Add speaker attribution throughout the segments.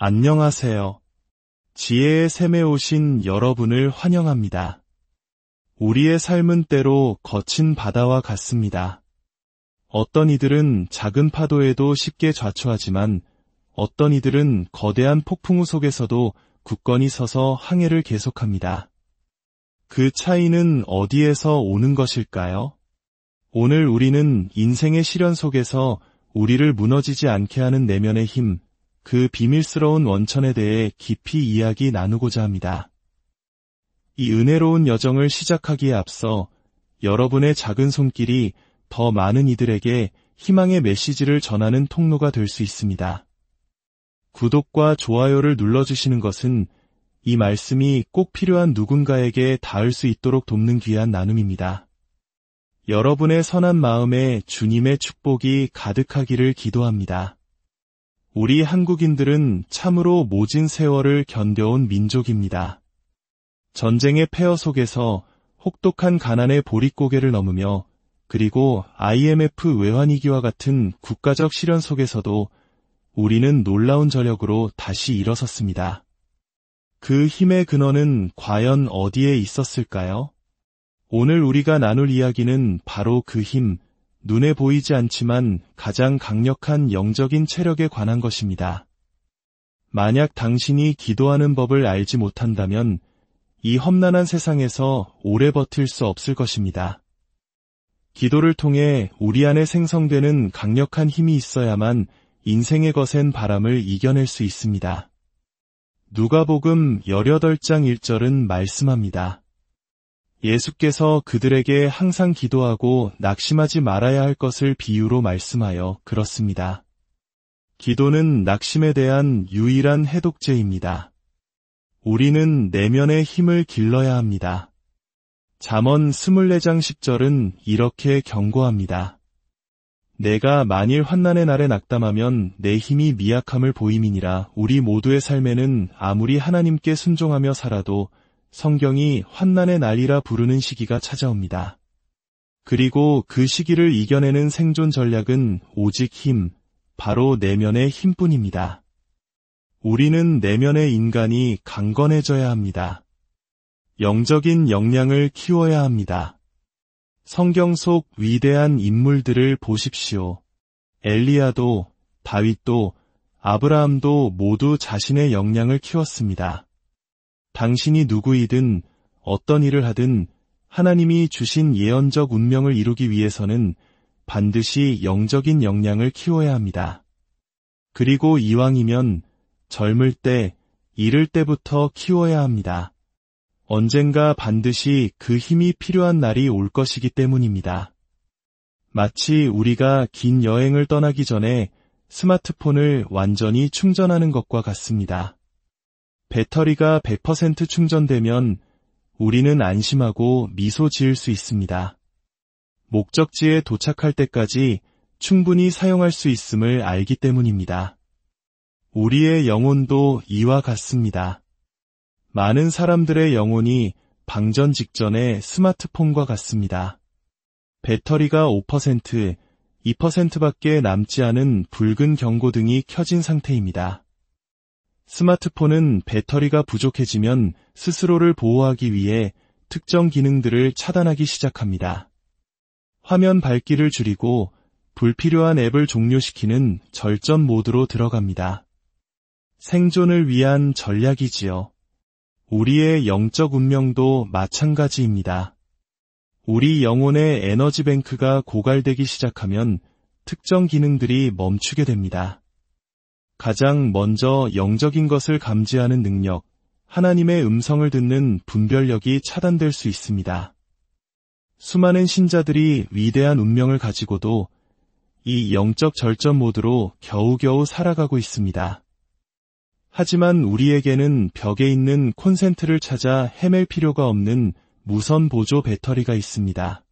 Speaker 1: 안녕하세요. 지혜의 샘에 오신 여러분을 환영합니다. 우리의 삶은 때로 거친 바다와 같습니다. 어떤 이들은 작은 파도에도 쉽게 좌초하지만 어떤 이들은 거대한 폭풍우 속에서도 굳건히 서서 항해를 계속합니다. 그 차이는 어디에서 오는 것일까요? 오늘 우리는 인생의 시련 속에서 우리를 무너지지 않게 하는 내면의 힘, 그 비밀스러운 원천에 대해 깊이 이야기 나누고자 합니다. 이 은혜로운 여정을 시작하기에 앞서 여러분의 작은 손길이 더 많은 이들에게 희망의 메시지를 전하는 통로가 될 수 있습니다. 구독과 좋아요를 눌러주시는 것은 이 말씀이 꼭 필요한 누군가에게 닿을 수 있도록 돕는 귀한 나눔입니다. 여러분의 선한 마음에 주님의 축복이 가득하기를 기도합니다. 우리 한국인들은 참으로 모진 세월을 견뎌온 민족입니다. 전쟁의 폐허 속에서 혹독한 가난의 보릿고개를 넘으며 그리고 IMF 외환위기와 같은 국가적 시련 속에서도 우리는 놀라운 저력으로 다시 일어섰습니다. 그 힘의 근원은 과연 어디에 있었을까요? 오늘 우리가 나눌 이야기는 바로 그 힘, 눈에 보이지 않지만 가장 강력한 영적인 체력에 관한 것입니다. 만약 당신이 기도하는 법을 알지 못한다면 이 험난한 세상에서 오래 버틸 수 없을 것입니다. 기도를 통해 우리 안에 생성되는 강력한 힘이 있어야만 인생의 거센 바람을 이겨낼 수 있습니다. 누가복음 18장 1절은 말씀합니다. 예수께서 그들에게 항상 기도하고 낙심하지 말아야 할 것을 비유로 말씀하여 그렇습니다. 기도는 낙심에 대한 유일한 해독제입니다. 우리는 내면의 힘을 길러야 합니다. 잠언 24장 10절은 이렇게 경고합니다. 내가 만일 환난의 날에 낙담하면 내 힘이 미약함을 보임이니라. 우리 모두의 삶에는 아무리 하나님께 순종하며 살아도 성경이 환난의 날이라 부르는 시기가 찾아옵니다. 그리고 그 시기를 이겨내는 생존 전략은 오직 힘, 바로 내면의 힘뿐입니다. 우리는 내면의 인간이 강건해져야 합니다. 영적인 역량을 키워야 합니다. 성경 속 위대한 인물들을 보십시오. 엘리야도, 다윗도, 아브라함도 모두 자신의 역량을 키웠습니다. 당신이 누구이든 어떤 일을 하든 하나님이 주신 예언적 운명을 이루기 위해서는 반드시 영적인 역량을 키워야 합니다. 그리고 이왕이면 젊을 때, 이를 때부터 키워야 합니다. 언젠가 반드시 그 힘이 필요한 날이 올 것이기 때문입니다. 마치 우리가 긴 여행을 떠나기 전에 스마트폰을 완전히 충전하는 것과 같습니다. 배터리가 100% 충전되면 우리는 안심하고 미소 지을 수 있습니다. 목적지에 도착할 때까지 충분히 사용할 수 있음을 알기 때문입니다. 우리의 영혼도 이와 같습니다. 많은 사람들의 영혼이 방전 직전의 스마트폰과 같습니다. 배터리가 5%, 2%밖에 남지 않은 붉은 경고등이 켜진 상태입니다. 스마트폰은 배터리가 부족해지면 스스로를 보호하기 위해 특정 기능들을 차단하기 시작합니다. 화면 밝기를 줄이고 불필요한 앱을 종료시키는 절전 모드로 들어갑니다. 생존을 위한 전략이지요. 우리의 영적 운명도 마찬가지입니다. 우리 영혼의 에너지 뱅크가 고갈되기 시작하면 특정 기능들이 멈추게 됩니다. 가장 먼저 영적인 것을 감지하는 능력, 하나님의 음성을 듣는 분별력이 차단될 수 있습니다. 수많은 신자들이 위대한 운명을 가지고도 이 영적 절전 모드로 겨우겨우 살아가고 있습니다. 하지만 우리에게는 벽에 있는 콘센트를 찾아 헤맬 필요가 없는 무선 보조 배터리가 있습니다.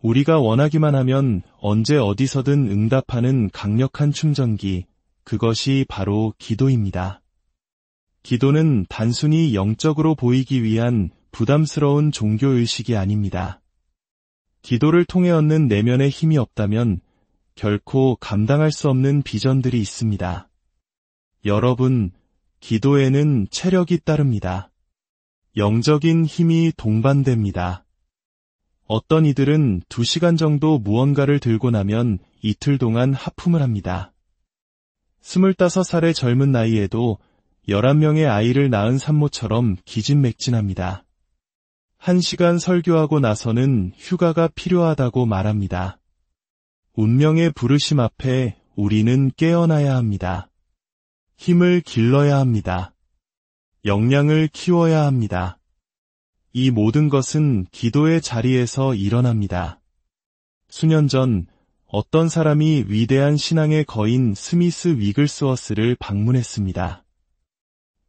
Speaker 1: 우리가 원하기만 하면 언제 어디서든 응답하는 강력한 충전기, 그것이 바로 기도입니다. 기도는 단순히 영적으로 보이기 위한 부담스러운 종교의식이 아닙니다. 기도를 통해 얻는 내면의 힘이 없다면 결코 감당할 수 없는 비전들이 있습니다. 여러분, 기도에는 체력이 따릅니다. 영적인 힘이 동반됩니다. 어떤 이들은 2시간 정도 무언가를 들고 나면 이틀 동안 하품을 합니다. 25살의 젊은 나이에도 11명의 아이를 낳은 산모처럼 기진맥진합니다. 1시간 설교하고 나서는 휴가가 필요하다고 말합니다. 운명의 부르심 앞에 우리는 깨어나야 합니다. 힘을 길러야 합니다. 역량을 키워야 합니다. 이 모든 것은 기도의 자리에서 일어납니다. 수년 전 어떤 사람이 위대한 신앙의 거인 스미스 위글스워스를 방문했습니다.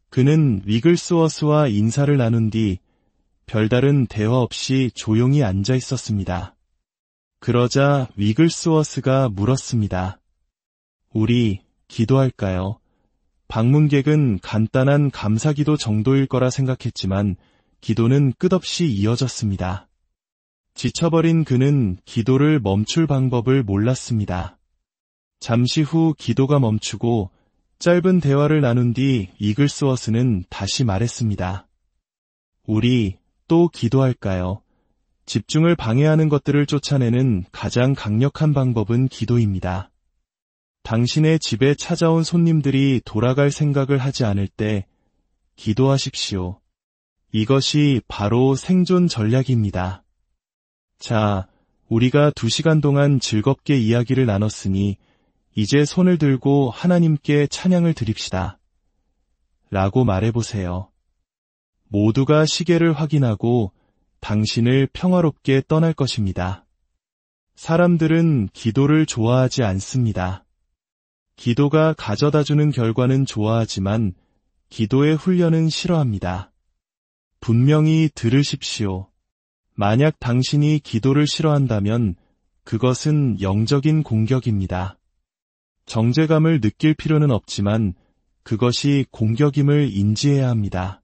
Speaker 1: 그는 위글스워스와 인사를 나눈 뒤 별다른 대화 없이 조용히 앉아 있었습니다. 그러자 위글스워스가 물었습니다. 우리 기도할까요? 방문객은 간단한 감사기도 정도일 거라 생각했지만 기도는 끝없이 이어졌습니다. 지쳐버린 그는 기도를 멈출 방법을 몰랐습니다. 잠시 후 기도가 멈추고 짧은 대화를 나눈 뒤 이글스워스는 다시 말했습니다. 우리 또 기도할까요? 집중을 방해하는 것들을 쫓아내는 가장 강력한 방법은 기도입니다. 당신의 집에 찾아온 손님들이 돌아갈 생각을 하지 않을 때 기도하십시오. 이것이 바로 생존 전략입니다. 자, 우리가 2시간 동안 즐겁게 이야기를 나눴으니 이제 손을 들고 하나님께 찬양을 드립시다. 라고 말해보세요. 모두가 시계를 확인하고 당신을 평화롭게 떠날 것입니다. 사람들은 기도를 좋아하지 않습니다. 기도가 가져다주는 결과는 좋아하지만 기도의 훈련은 싫어합니다. 분명히 들으십시오. 만약 당신이 기도를 싫어한다면 그것은 영적인 공격입니다. 정죄감을 느낄 필요는 없지만 그것이 공격임을 인지해야 합니다.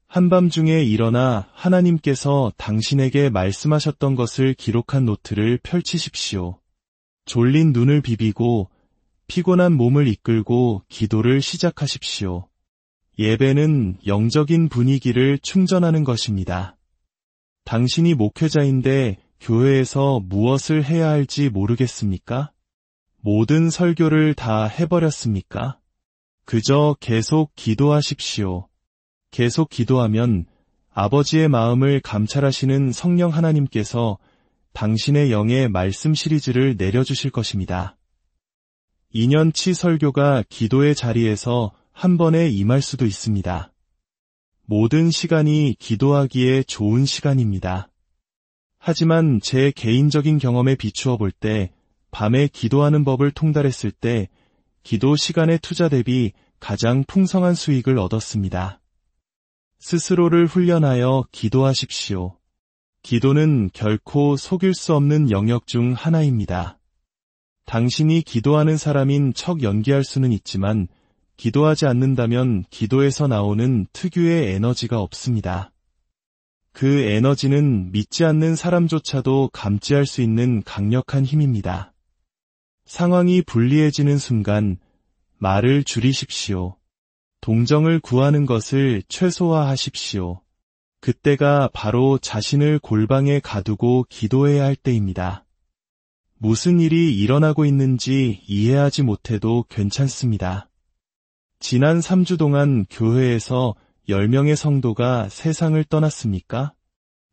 Speaker 1: 한밤중에 일어나 하나님께서 당신에게 말씀하셨던 것을 기록한 노트를 펼치십시오. 졸린 눈을 비비고 피곤한 몸을 이끌고 기도를 시작하십시오. 예배는 영적인 분위기를 충전하는 것입니다. 당신이 목회자인데 교회에서 무엇을 해야 할지 모르겠습니까? 모든 설교를 다 해버렸습니까? 그저 계속 기도하십시오. 계속 기도하면 아버지의 마음을 감찰하시는 성령 하나님께서 당신의 영의 말씀 시리즈를 내려주실 것입니다. 2년치 설교가 기도의 자리에서 한 번에 임할 수도 있습니다. 모든 시간이 기도하기에 좋은 시간입니다. 하지만 제 개인적인 경험에 비추어 볼 때 밤에 기도하는 법을 통달했을 때 기도 시간의 투자 대비 가장 풍성한 수익을 얻었습니다. 스스로를 훈련하여 기도하십시오. 기도는 결코 속일 수 없는 영역 중 하나입니다. 당신이 기도하는 사람인 척 연기할 수는 있지만 기도하지 않는다면 기도에서 나오는 특유의 에너지가 없습니다. 그 에너지는 믿지 않는 사람조차도 감지할 수 있는 강력한 힘입니다. 상황이 불리해지는 순간 말을 줄이십시오. 동정을 구하는 것을 최소화하십시오. 그때가 바로 자신을 골방에 가두고 기도해야 할 때입니다. 무슨 일이 일어나고 있는지 이해하지 못해도 괜찮습니다. 지난 3주 동안 교회에서 10명의 성도가 세상을 떠났습니까?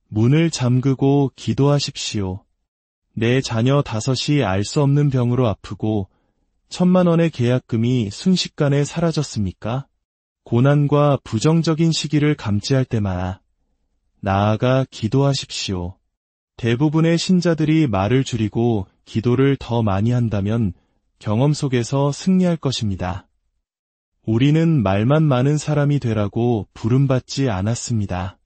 Speaker 1: 문을 잠그고 기도하십시오. 내 자녀 5이 알 수 없는 병으로 아프고 1,000만 원의 계약금이 순식간에 사라졌습니까? 고난과 부정적인 시기를 감지할 때마다 나아가 기도하십시오. 대부분의 신자들이 말을 줄이고 기도를 더 많이 한다면 경험 속에서 승리할 것입니다. 우리는 말만 많은 사람이 되라고 부름받지 않았습니다.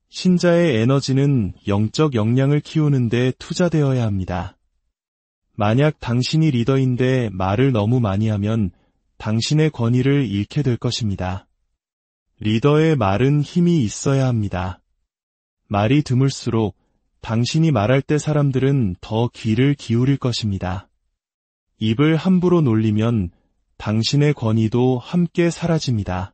Speaker 1: 신자의 에너지는 영적 역량을 키우는 데 투자되어야 합니다. 만약 당신이 리더인데 말을 너무 많이 하면 당신의 권위를 잃게 될 것입니다. 리더의 말은 힘이 있어야 합니다. 말이 드물수록 당신이 말할 때 사람들은 더 귀를 기울일 것입니다. 입을 함부로 놀리면 당신의 권위도 함께 사라집니다.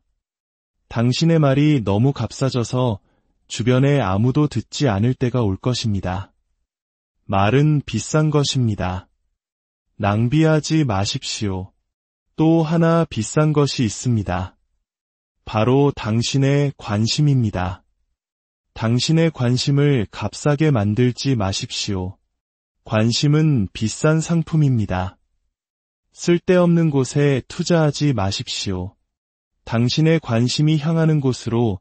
Speaker 1: 당신의 말이 너무 값싸져서 주변에 아무도 듣지 않을 때가 올 것입니다. 말은 비싼 것입니다. 낭비하지 마십시오. 또 하나 비싼 것이 있습니다. 바로 당신의 관심입니다. 당신의 관심을 값싸게 만들지 마십시오. 관심은 비싼 상품입니다. 쓸데없는 곳에 투자하지 마십시오. 당신의 관심이 향하는 곳으로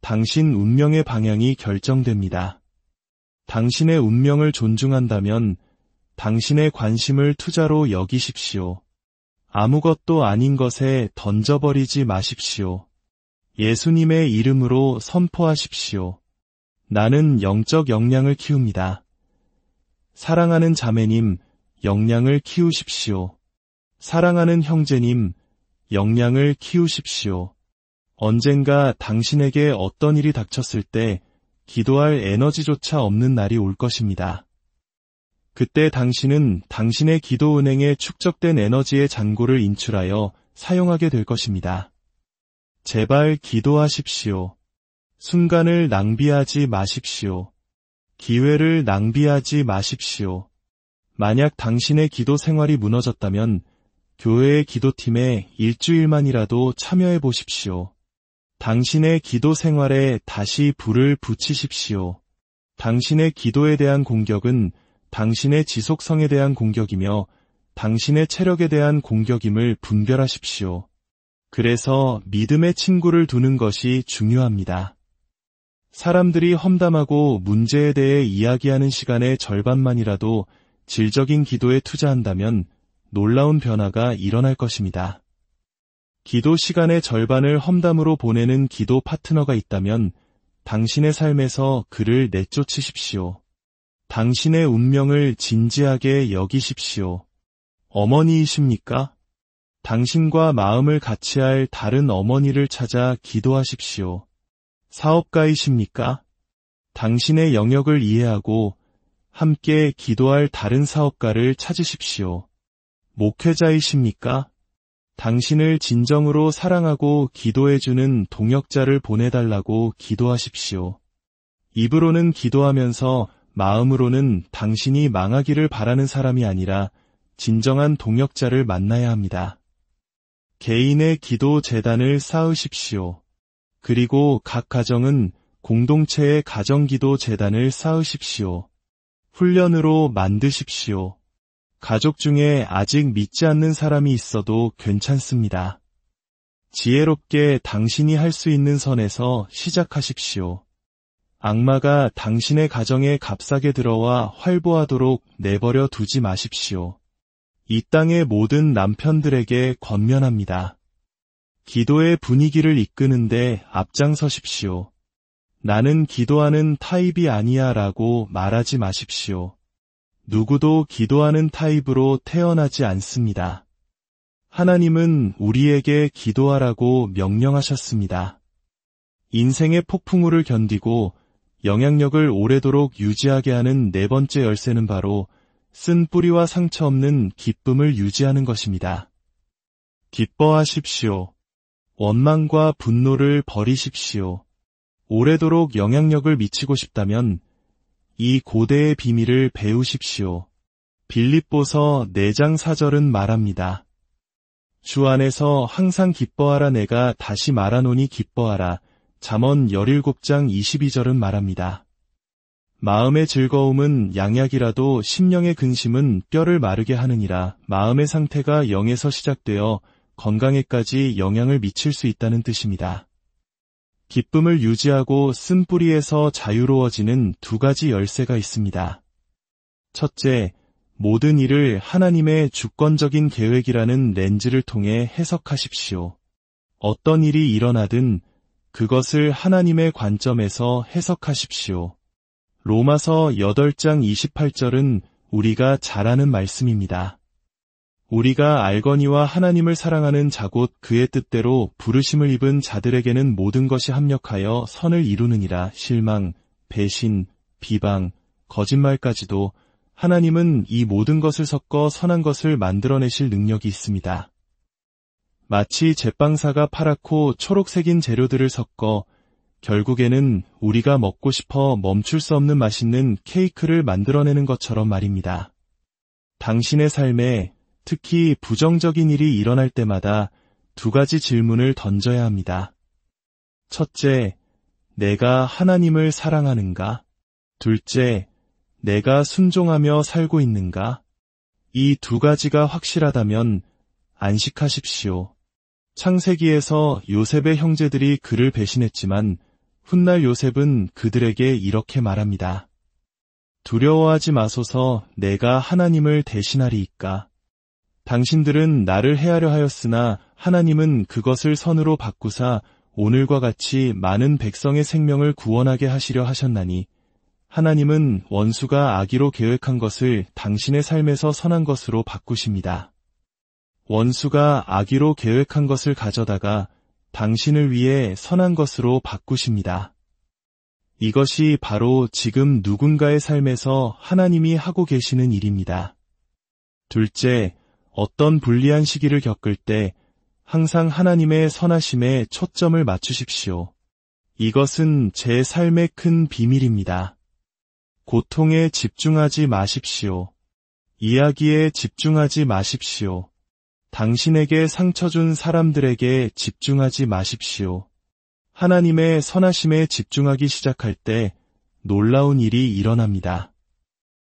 Speaker 1: 당신 운명의 방향이 결정됩니다. 당신의 운명을 존중한다면 당신의 관심을 투자로 여기십시오. 아무것도 아닌 것에 던져버리지 마십시오. 예수님의 이름으로 선포하십시오. 나는 영적 역량을 키웁니다. 사랑하는 자매님, 역량을 키우십시오. 사랑하는 형제님, 역량을 키우십시오. 언젠가 당신에게 어떤 일이 닥쳤을 때 기도할 에너지조차 없는 날이 올 것입니다. 그때 당신은 당신의 기도 은행에 축적된 에너지의 잔고를 인출하여 사용하게 될 것입니다. 제발 기도하십시오. 순간을 낭비하지 마십시오. 기회를 낭비하지 마십시오. 만약 당신의 기도 생활이 무너졌다면 교회의 기도팀에 일주일만이라도 참여해 보십시오. 당신의 기도 생활에 다시 불을 붙이십시오. 당신의 기도에 대한 공격은 당신의 지속성에 대한 공격이며 당신의 체력에 대한 공격임을 분별하십시오. 그래서 믿음의 친구를 두는 것이 중요합니다. 사람들이 험담하고 문제에 대해 이야기하는 시간의 절반만이라도 질적인 기도에 투자한다면 놀라운 변화가 일어날 것입니다. 기도 시간의 절반을 험담으로 보내는 기도 파트너가 있다면 당신의 삶에서 그를 내쫓으십시오. 당신의 운명을 진지하게 여기십시오. 어머니이십니까? 당신과 마음을 같이 할 다른 어머니를 찾아 기도하십시오. 사업가이십니까? 당신의 영역을 이해하고 함께 기도할 다른 사업가를 찾으십시오. 목회자이십니까? 당신을 진정으로 사랑하고 기도해주는 동역자를 보내달라고 기도하십시오. 입으로는 기도하면서 마음으로는 당신이 망하기를 바라는 사람이 아니라 진정한 동역자를 만나야 합니다. 개인의 기도 재단을 쌓으십시오. 그리고 각 가정은 공동체의 가정기도 재단을 쌓으십시오. 훈련으로 만드십시오. 가족 중에 아직 믿지 않는 사람이 있어도 괜찮습니다. 지혜롭게 당신이 할 수 있는 선에서 시작하십시오. 악마가 당신의 가정에 값싸게 들어와 활보하도록 내버려 두지 마십시오. 이 땅의 모든 남편들에게 권면합니다. 기도의 분위기를 이끄는데 앞장서십시오. 나는 기도하는 타입이 아니야 라고 말하지 마십시오. 누구도 기도하는 타입으로 태어나지 않습니다. 하나님은 우리에게 기도하라고 명령하셨습니다. 인생의 폭풍우를 견디고 영향력을 오래도록 유지하게 하는 네 번째 열쇠는 바로 쓴 뿌리와 상처 없는 기쁨을 유지하는 것입니다. 기뻐하십시오. 원망과 분노를 버리십시오. 오래도록 영향력을 미치고 싶다면 이 고대의 비밀을 배우십시오. 빌립보서 4장 4절은 말합니다. 주 안에서 항상 기뻐하라. 내가 다시 말하노니 기뻐하라. 잠언 17장 22절은 말합니다. 마음의 즐거움은 양약이라도 심령의 근심은 뼈를 마르게 하느니라. 마음의 상태가 영에서 시작되어 건강에까지 영향을 미칠 수 있다는 뜻입니다. 기쁨을 유지하고 쓴 뿌리에서 자유로워지는 2가지 열쇠가 있습니다. 첫째, 모든 일을 하나님의 주권적인 계획이라는 렌즈를 통해 해석하십시오. 어떤 일이 일어나든 그것을 하나님의 관점에서 해석하십시오. 로마서 8장 28절은 우리가 잘 아는 말씀입니다. 우리가 알거니와 하나님을 사랑하는 자 곧 그의 뜻대로 부르심을 입은 자들에게는 모든 것이 합력하여 선을 이루느니라. 실망, 배신, 비방, 거짓말까지도 하나님은 이 모든 것을 섞어 선한 것을 만들어내실 능력이 있습니다. 마치 제빵사가 파랗고 초록색인 재료들을 섞어 결국에는 우리가 먹고 싶어 멈출 수 없는 맛있는 케이크를 만들어내는 것처럼 말입니다. 당신의 삶에 특히 부정적인 일이 일어날 때마다 두 가지 질문을 던져야 합니다. 첫째, 내가 하나님을 사랑하는가? 둘째, 내가 순종하며 살고 있는가? 이 두 가지가 확실하다면 안식하십시오. 창세기에서 요셉의 형제들이 그를 배신했지만 훗날 요셉은 그들에게 이렇게 말합니다. 두려워하지 마소서, 내가 하나님을 대신하리이까. 당신들은 나를 해하려 하였으나 하나님은 그것을 선으로 바꾸사 오늘과 같이 많은 백성의 생명을 구원하게 하시려 하셨나니 하나님은 원수가 악의로 계획한 것을 당신의 삶에서 선한 것으로 바꾸십니다. 원수가 악의로 계획한 것을 가져다가 당신을 위해 선한 것으로 바꾸십니다. 이것이 바로 지금 누군가의 삶에서 하나님이 하고 계시는 일입니다. 둘째, 어떤 불리한 시기를 겪을 때 항상 하나님의 선하심에 초점을 맞추십시오. 이것은 제 삶의 큰 비밀입니다. 고통에 집중하지 마십시오. 이야기에 집중하지 마십시오. 당신에게 상처 준 사람들에게 집중하지 마십시오. 하나님의 선하심에 집중하기 시작할 때 놀라운 일이 일어납니다.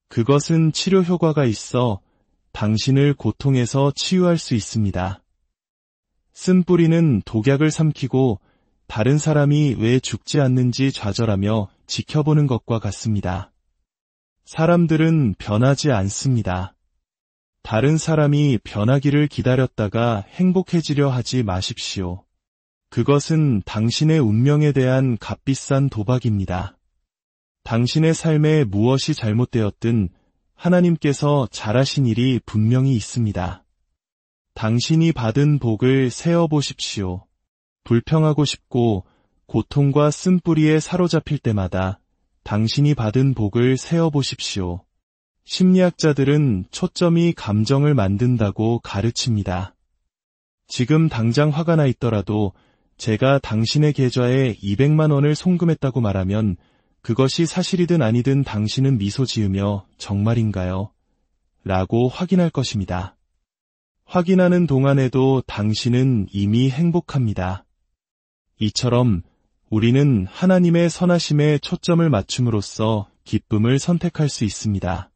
Speaker 1: 그것은 치료 효과가 있어 당신을 고통에서 치유할 수 있습니다. 쓴뿌리는 독약을 삼키고 다른 사람이 왜 죽지 않는지 좌절하며 지켜보는 것과 같습니다. 사람들은 변하지 않습니다. 다른 사람이 변하기를 기다렸다가 행복해지려 하지 마십시오. 그것은 당신의 운명에 대한 값비싼 도박입니다. 당신의 삶에 무엇이 잘못되었든 하나님께서 잘하신 일이 분명히 있습니다. 당신이 받은 복을 세어보십시오. 불평하고 싶고 고통과 쓴뿌리에 사로잡힐 때마다 당신이 받은 복을 세어보십시오. 심리학자들은 초점이 감정을 만든다고 가르칩니다. 지금 당장 화가 나 있더라도 제가 당신의 계좌에 200만 원을 송금했다고 말하면 그것이 사실이든 아니든 당신은 미소 지으며 정말인가요? 라고 확인할 것입니다. 확인하는 동안에도 당신은 이미 행복합니다. 이처럼 우리는 하나님의 선하심에 초점을 맞춤으로써 기쁨을 선택할 수 있습니다.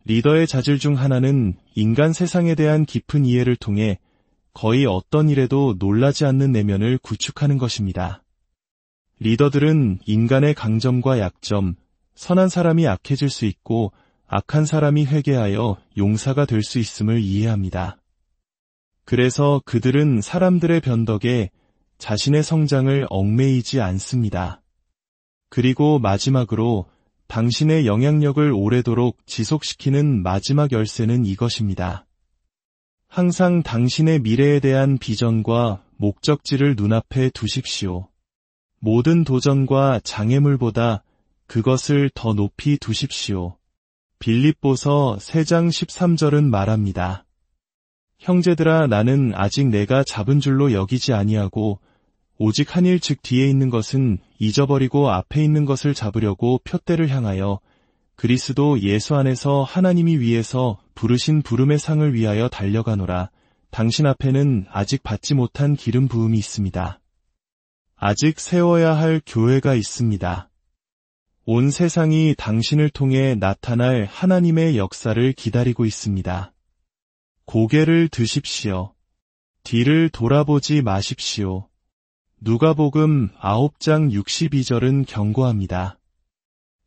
Speaker 1: 리더의 자질 중 하나는 인간 세상에 대한 깊은 이해를 통해 거의 어떤 일에도 놀라지 않는 내면을 구축하는 것입니다. 리더들은 인간의 강점과 약점, 선한 사람이 악해질 수 있고 악한 사람이 회개하여 용사가 될 수 있음을 이해합니다. 그래서 그들은 사람들의 변덕에 자신의 성장을 얽매이지 않습니다. 그리고 마지막으로 당신의 영향력을 오래도록 지속시키는 마지막 열쇠는 이것입니다. 항상 당신의 미래에 대한 비전과 목적지를 눈앞에 두십시오. 모든 도전과 장애물보다 그것을 더 높이 두십시오. 빌립보서 3장 13절은 말합니다. 형제들아, 나는 아직 내가 잡은 줄로 여기지 아니하고 오직 한 일 즉 뒤에 있는 것은 잊어버리고 앞에 있는 것을 잡으려고 표대를 향하여 그리스도 예수 안에서 하나님이 위에서 부르신 부름의 상을 위하여 달려가노라. 당신 앞에는 아직 받지 못한 기름 부음이 있습니다. 아직 세워야 할 교회가 있습니다. 온 세상이 당신을 통해 나타날 하나님의 역사를 기다리고 있습니다. 고개를 드십시오. 뒤를 돌아보지 마십시오. 누가복음 9장 62절은 경고합니다.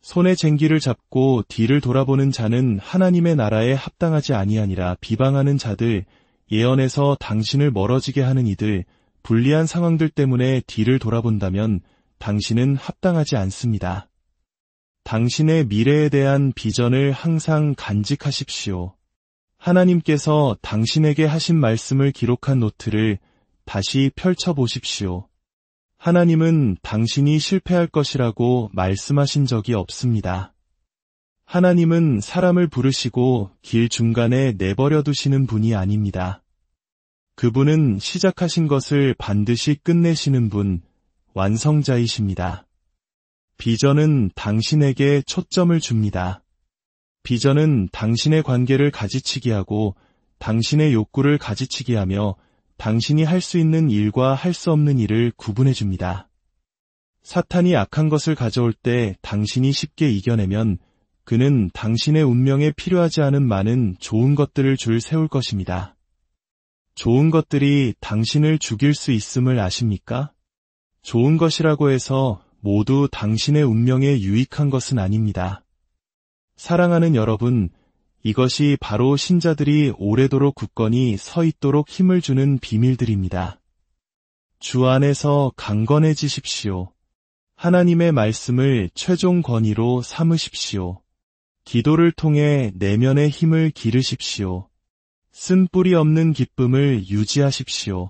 Speaker 1: 손에 쟁기를 잡고 뒤를 돌아보는 자는 하나님의 나라에 합당하지 아니하니라. 비방하는 자들, 예언에서 당신을 멀어지게 하는 이들, 불리한 상황들 때문에 뒤를 돌아본다면 당신은 합당하지 않습니다. 당신의 미래에 대한 비전을 항상 간직하십시오. 하나님께서 당신에게 하신 말씀을 기록한 노트를 다시 펼쳐보십시오. 하나님은 당신이 실패할 것이라고 말씀하신 적이 없습니다. 하나님은 사람을 부르시고 길 중간에 내버려 두시는 분이 아닙니다. 그분은 시작하신 것을 반드시 끝내시는 분, 완성자이십니다. 비전은 당신에게 초점을 줍니다. 비전은 당신의 관계를 가지치기 하고 당신의 욕구를 가지치기 하며 당신이 할 수 있는 일과 할 수 없는 일을 구분해 줍니다. 사탄이 악한 것을 가져올 때 당신이 쉽게 이겨내면 그는 당신의 운명에 필요하지 않은 많은 좋은 것들을 줄 세울 것입니다. 좋은 것들이 당신을 죽일 수 있음을 아십니까? 좋은 것이라고 해서 모두 당신의 운명에 유익한 것은 아닙니다. 사랑하는 여러분, 이것이 바로 신자들이 오래도록 굳건히 서 있도록 힘을 주는 비밀들입니다. 주 안에서 강건해지십시오. 하나님의 말씀을 최종 권위로 삼으십시오. 기도를 통해 내면의 힘을 기르십시오. 쓴뿌리 없는 기쁨을 유지하십시오.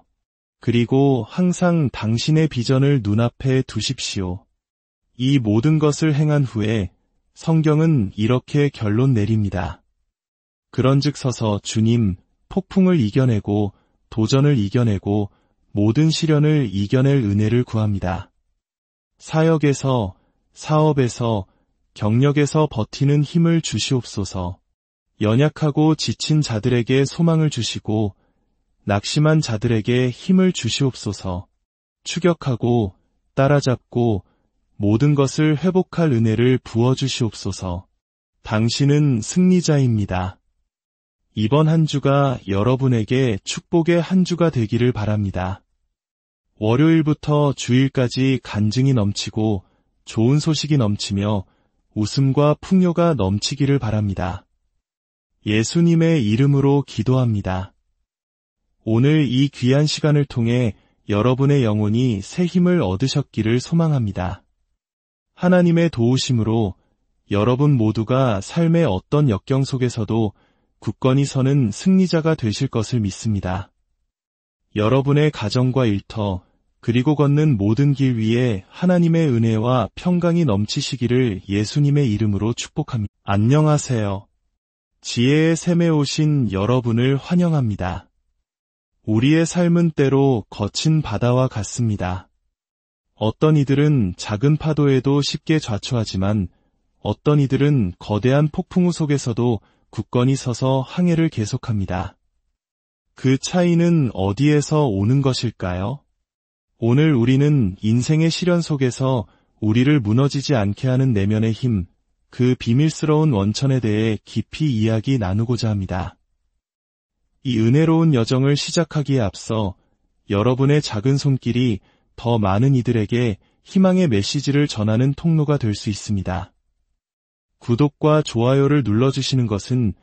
Speaker 1: 그리고 항상 당신의 비전을 눈앞에 두십시오. 이 모든 것을 행한 후에 성경은 이렇게 결론 내립니다. 그런즉 서서 주님, 폭풍을 이겨내고 도전을 이겨내고 모든 시련을 이겨낼 은혜를 구합니다. 사역에서, 사업에서, 경력에서 버티는 힘을 주시옵소서. 연약하고 지친 자들에게 소망을 주시고 낙심한 자들에게 힘을 주시옵소서. 추격하고 따라잡고 모든 것을 회복할 은혜를 부어주시옵소서. 당신은 승리자입니다. 이번 한 주가 여러분에게 축복의 한 주가 되기를 바랍니다. 월요일부터 주일까지 간증이 넘치고 좋은 소식이 넘치며 웃음과 풍요가 넘치기를 바랍니다. 예수님의 이름으로 기도합니다. 오늘 이 귀한 시간을 통해 여러분의 영혼이 새 힘을 얻으셨기를 소망합니다. 하나님의 도우심으로 여러분 모두가 삶의 어떤 역경 속에서도 굳건히 서는 승리자가 되실 것을 믿습니다. 여러분의 가정과 일터, 그리고 걷는 모든 길 위에 하나님의 은혜와 평강이 넘치시기를 예수님의 이름으로 축복합니다. 안녕하세요. 지혜의 샘에 오신 여러분을 환영합니다. 우리의 삶은 때로 거친 바다와 같습니다. 어떤 이들은 작은 파도에도 쉽게 좌초하지만 어떤 이들은 거대한 폭풍우 속에서도 굳건히 서서 항해를 계속합니다. 그 차이는 어디에서 오는 것일까요? 오늘 우리는 인생의 시련 속에서 우리를 무너지지 않게 하는 내면의 힘, 그 비밀스러운 원천에 대해 깊이 이야기 나누고자 합니다. 이 은혜로운 여정을 시작하기에 앞서 여러분의 작은 손길이 더 많은 이들에게 희망의 메시지를 전하는 통로가 될 수 있습니다. 구독과 좋아요를 눌러주시는 것은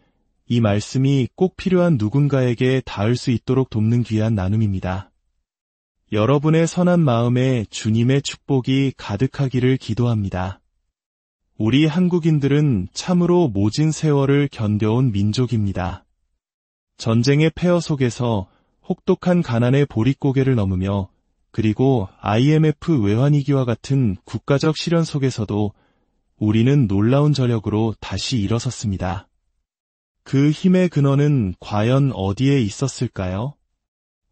Speaker 1: 이 말씀이 꼭 필요한 누군가에게 닿을 수 있도록 돕는 귀한 나눔입니다. 여러분의 선한 마음에 주님의 축복이 가득하기를 기도합니다. 우리 한국인들은 참으로 모진 세월을 견뎌온 민족입니다. 전쟁의 폐허 속에서 혹독한 가난의 보릿고개를 넘으며 그리고 IMF 외환위기와 같은 국가적 시련 속에서도 우리는 놀라운 저력으로 다시 일어섰습니다. 그 힘의 근원은 과연 어디에 있었을까요?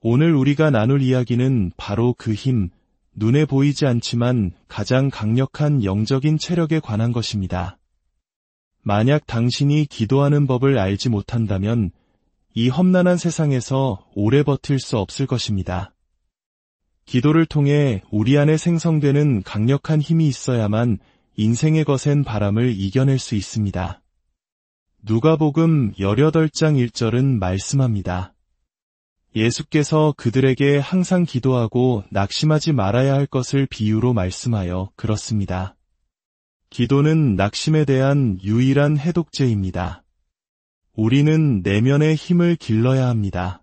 Speaker 1: 오늘 우리가 나눌 이야기는 바로 그 힘, 눈에 보이지 않지만 가장 강력한 영적인 체력에 관한 것입니다. 만약 당신이 기도하는 법을 알지 못한다면 이 험난한 세상에서 오래 버틸 수 없을 것입니다. 기도를 통해 우리 안에 생성되는 강력한 힘이 있어야만 인생의 거센 바람을 이겨낼 수 있습니다. 누가복음 18장 1절은 말씀합니다. 예수께서 그들에게 항상 기도하고 낙심하지 말아야 할 것을 비유로 말씀하여 그렇습니다. 기도는 낙심에 대한 유일한 해독제입니다. 우리는 내면의 힘을 길러야 합니다.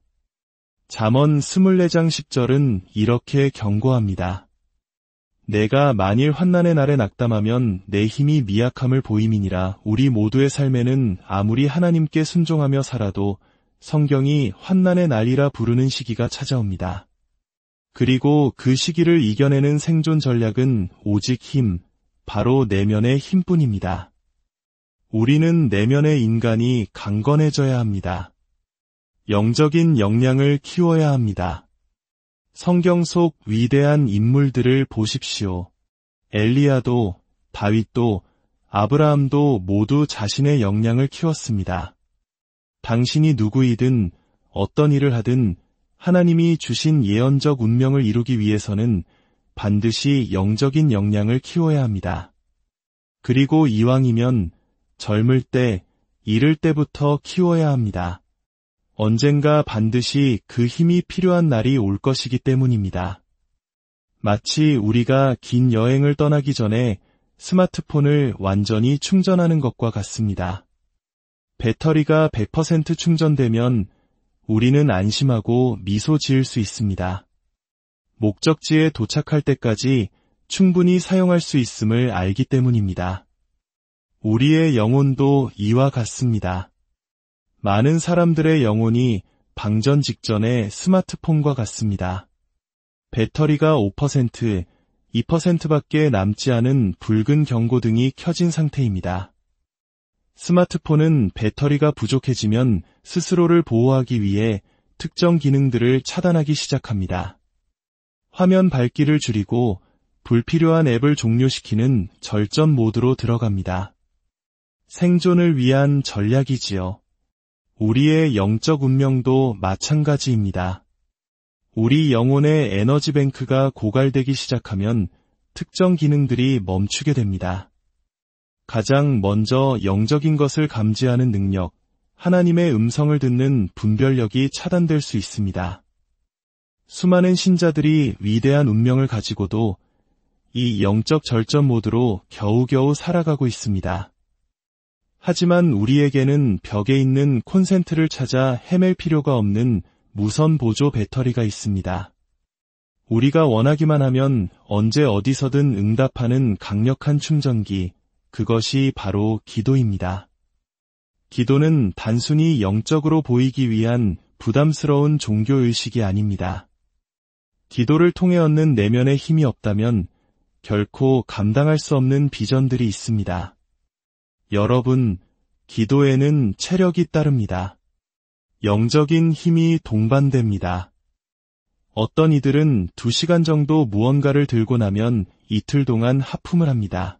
Speaker 1: 잠언 24장 10절은 이렇게 경고합니다. 내가 만일 환난의 날에 낙담하면 내 힘이 미약함을 보임이니라. 우리 모두의 삶에는 아무리 하나님께 순종하며 살아도 성경이 환난의 날이라 부르는 시기가 찾아옵니다. 그리고 그 시기를 이겨내는 생존 전략은 오직 힘, 바로 내면의 힘뿐입니다. 우리는 내면의 인간이 강건해져야 합니다. 영적인 역량을 키워야 합니다. 성경 속 위대한 인물들을 보십시오. 엘리야도, 다윗도, 아브라함도 모두 자신의 역량을 키웠습니다. 당신이 누구이든 어떤 일을 하든 하나님이 주신 예언적 운명을 이루기 위해서는 반드시 영적인 역량을 키워야 합니다. 그리고 이왕이면 젊을 때, 이를 때부터 키워야 합니다. 언젠가 반드시 그 힘이 필요한 날이 올 것이기 때문입니다. 마치 우리가 긴 여행을 떠나기 전에 스마트폰을 완전히 충전하는 것과 같습니다. 배터리가 100% 충전되면 우리는 안심하고 미소 지을 수 있습니다. 목적지에 도착할 때까지 충분히 사용할 수 있음을 알기 때문입니다. 우리의 영혼도 이와 같습니다. 많은 사람들의 영혼이 방전 직전의 스마트폰과 같습니다. 배터리가 5%, 2%밖에 남지 않은 붉은 경고등이 켜진 상태입니다. 스마트폰은 배터리가 부족해지면 스스로를 보호하기 위해 특정 기능들을 차단하기 시작합니다. 화면 밝기를 줄이고 불필요한 앱을 종료시키는 절전 모드로 들어갑니다. 생존을 위한 전략이지요. 우리의 영적 운명도 마찬가지입니다. 우리 영혼의 에너지 뱅크가 고갈되기 시작하면 특정 기능들이 멈추게 됩니다. 가장 먼저 영적인 것을 감지하는 능력, 하나님의 음성을 듣는 분별력이 차단될 수 있습니다. 수많은 신자들이 위대한 운명을 가지고도 이 영적 절전 모드로 겨우겨우 살아가고 있습니다. 하지만 우리에게는 벽에 있는 콘센트를 찾아 헤맬 필요가 없는 무선 보조 배터리가 있습니다. 우리가 원하기만 하면 언제 어디서든 응답하는 강력한 충전기, 그것이 바로 기도입니다. 기도는 단순히 영적으로 보이기 위한 부담스러운 종교의식이 아닙니다. 기도를 통해 얻는 내면의 힘이 없다면 결코 감당할 수 없는 비전들이 있습니다. 여러분, 기도에는 체력이 따릅니다. 영적인 힘이 동반됩니다. 어떤 이들은 2시간 정도 무언가를 들고 나면 이틀 동안 하품을 합니다.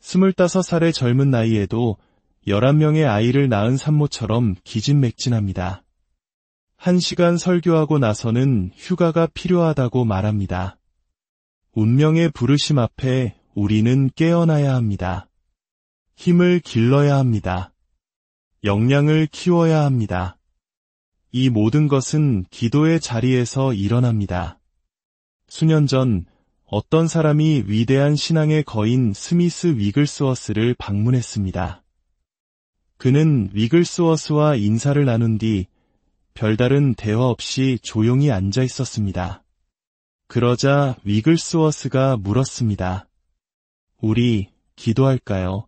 Speaker 1: 25살의 젊은 나이에도 11명의 아이를 낳은 산모처럼 기진맥진합니다. 1시간 설교하고 나서는 휴가가 필요하다고 말합니다. 운명의 부르심 앞에 우리는 깨어나야 합니다. 힘을 길러야 합니다. 역량을 키워야 합니다. 이 모든 것은 기도의 자리에서 일어납니다. 수년 전 어떤 사람이 위대한 신앙의 거인 스미스 위글스워스를 방문했습니다. 그는 위글스워스와 인사를 나눈 뒤 별다른 대화 없이 조용히 앉아 있었습니다. 그러자 위글스워스가 물었습니다. 우리 기도할까요?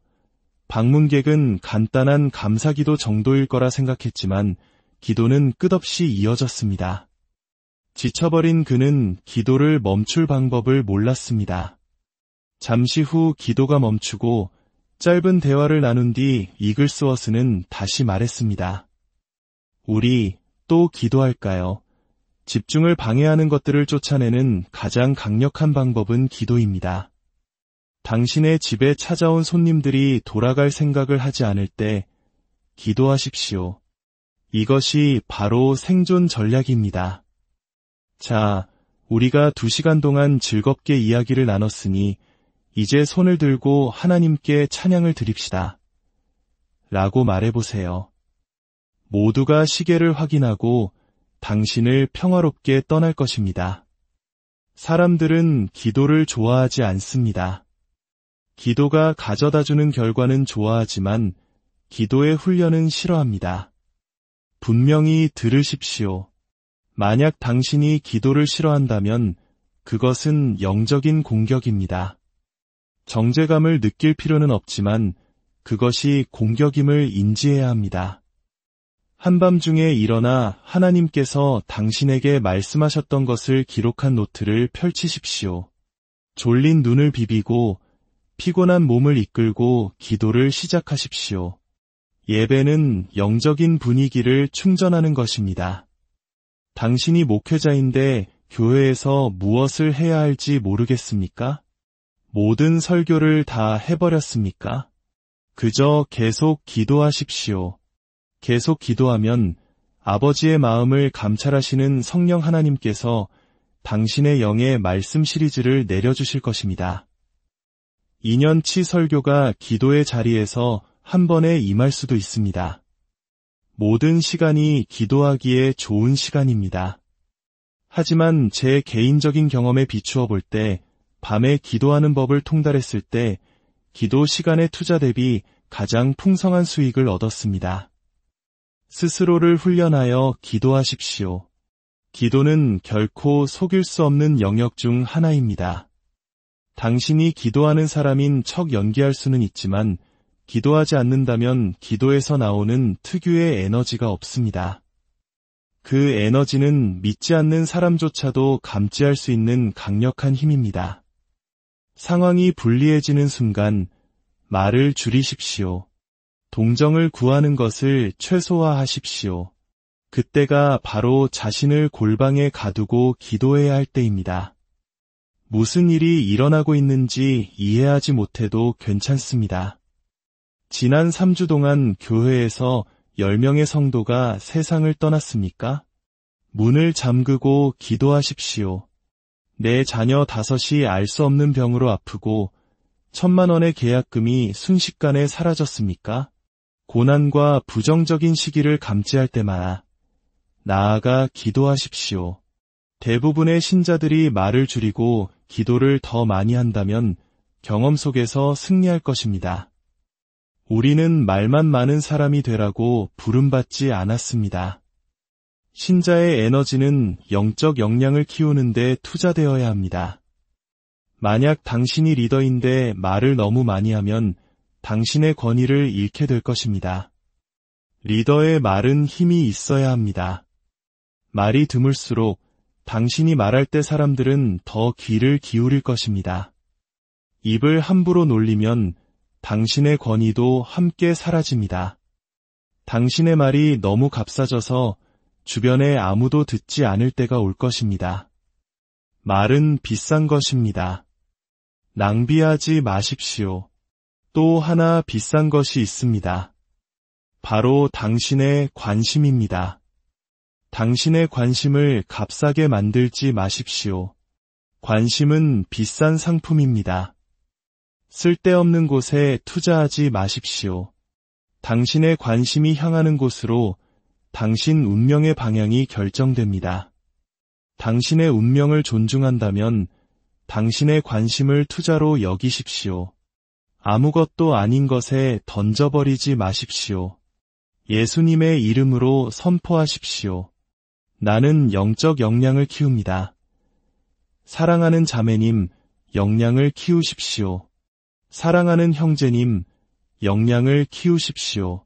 Speaker 1: 방문객은 간단한 감사기도 정도일 거라 생각했지만 기도는 끝없이 이어졌습니다. 지쳐버린 그는 기도를 멈출 방법을 몰랐습니다. 잠시 후 기도가 멈추고 짧은 대화를 나눈 뒤 이글스워스는 다시 말했습니다. 우리 또 기도할까요? 집중을 방해하는 것들을 쫓아내는 가장 강력한 방법은 기도입니다. 당신의 집에 찾아온 손님들이 돌아갈 생각을 하지 않을 때 기도하십시오. 이것이 바로 생존 전략입니다. 자, 우리가 2시간 동안 즐겁게 이야기를 나눴으니 이제 손을 들고 하나님께 찬양을 드립시다. 라고 말해보세요. 모두가 시계를 확인하고 당신을 평화롭게 떠날 것입니다. 사람들은 기도를 좋아하지 않습니다. 기도가 가져다주는 결과는 좋아하지만 기도의 훈련은 싫어합니다. 분명히 들으십시오. 만약 당신이 기도를 싫어한다면 그것은 영적인 공격입니다. 정죄감을 느낄 필요는 없지만 그것이 공격임을 인지해야 합니다. 한밤중에 일어나 하나님께서 당신에게 말씀하셨던 것을 기록한 노트를 펼치십시오. 졸린 눈을 비비고 피곤한 몸을 이끌고 기도를 시작하십시오. 예배는 영적인 분위기를 충전하는 것입니다. 당신이 목회자인데 교회에서 무엇을 해야 할지 모르겠습니까? 모든 설교를 다 해버렸습니까? 그저 계속 기도하십시오. 계속 기도하면 아버지의 마음을 감찰하시는 성령 하나님께서 당신의 영의 말씀 시리즈를 내려주실 것입니다. 2년치 설교가 기도의 자리에서 한 번에 임할 수도 있습니다. 모든 시간이 기도하기에 좋은 시간입니다. 하지만 제 개인적인 경험에 비추어 볼 때 밤에 기도하는 법을 통달했을 때 기도 시간의 투자 대비 가장 풍성한 수익을 얻었습니다. 스스로를 훈련하여 기도하십시오. 기도는 결코 속일 수 없는 영역 중 하나입니다. 당신이 기도하는 사람인 척 연기할 수는 있지만 기도하지 않는다면 기도에서 나오는 특유의 에너지가 없습니다. 그 에너지는 믿지 않는 사람조차도 감지할 수 있는 강력한 힘입니다. 상황이 불리해지는 순간 말을 줄이십시오. 동정을 구하는 것을 최소화하십시오. 그때가 바로 자신을 골방에 가두고 기도해야 할 때입니다. 무슨 일이 일어나고 있는지 이해하지 못해도 괜찮습니다. 지난 3주 동안 교회에서 10명의 성도가 세상을 떠났습니까? 문을 잠그고 기도하십시오. 내 자녀 5이 알 수 없는 병으로 아프고 1,000만 원의 계약금이 순식간에 사라졌습니까? 고난과 부정적인 시기를 감지할 때마다 나아가 기도하십시오. 대부분의 신자들이 말을 줄이고 기도를 더 많이 한다면 경험 속에서 승리할 것입니다. 우리는 말만 많은 사람이 되라고 부름받지 않았습니다. 신자의 에너지는 영적 역량을 키우는 데 투자되어야 합니다. 만약 당신이 리더인데 말을 너무 많이 하면 당신의 권위를 잃게 될 것입니다. 리더의 말은 힘이 있어야 합니다. 말이 드물수록 당신이 말할 때 사람들은 더 귀를 기울일 것입니다. 입을 함부로 놀리면 당신의 권위도 함께 사라집니다. 당신의 말이 너무 값싸져서 주변에 아무도 듣지 않을 때가 올 것입니다. 말은 비싼 것입니다. 낭비하지 마십시오. 또 하나 비싼 것이 있습니다. 바로 당신의 관심입니다. 당신의 관심을 값싸게 만들지 마십시오. 관심은 비싼 상품입니다. 쓸데없는 곳에 투자하지 마십시오. 당신의 관심이 향하는 곳으로 당신 운명의 방향이 결정됩니다. 당신의 운명을 존중한다면 당신의 관심을 투자로 여기십시오. 아무것도 아닌 것에 던져버리지 마십시오. 예수님의 이름으로 선포하십시오. 나는 영적 역량을 키웁니다. 사랑하는 자매님, 역량을 키우십시오. 사랑하는 형제님, 역량을 키우십시오.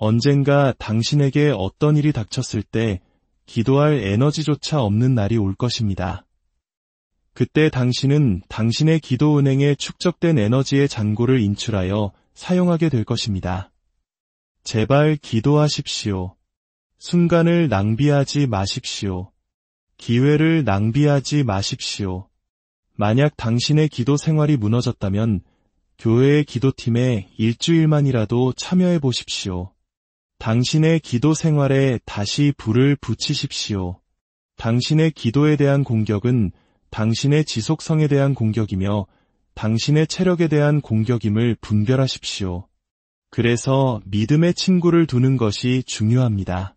Speaker 1: 언젠가 당신에게 어떤 일이 닥쳤을 때 기도할 에너지조차 없는 날이 올 것입니다. 그때 당신은 당신의 기도 은행에 축적된 에너지의 잔고를 인출하여 사용하게 될 것입니다. 제발 기도하십시오. 순간을 낭비하지 마십시오. 기회를 낭비하지 마십시오. 만약 당신의 기도 생활이 무너졌다면 교회의 기도팀에 일주일만이라도 참여해 보십시오. 당신의 기도 생활에 다시 불을 붙이십시오. 당신의 기도에 대한 공격은 당신의 지속성에 대한 공격이며 당신의 체력에 대한 공격임을 분별하십시오. 그래서 믿음의 친구를 두는 것이 중요합니다.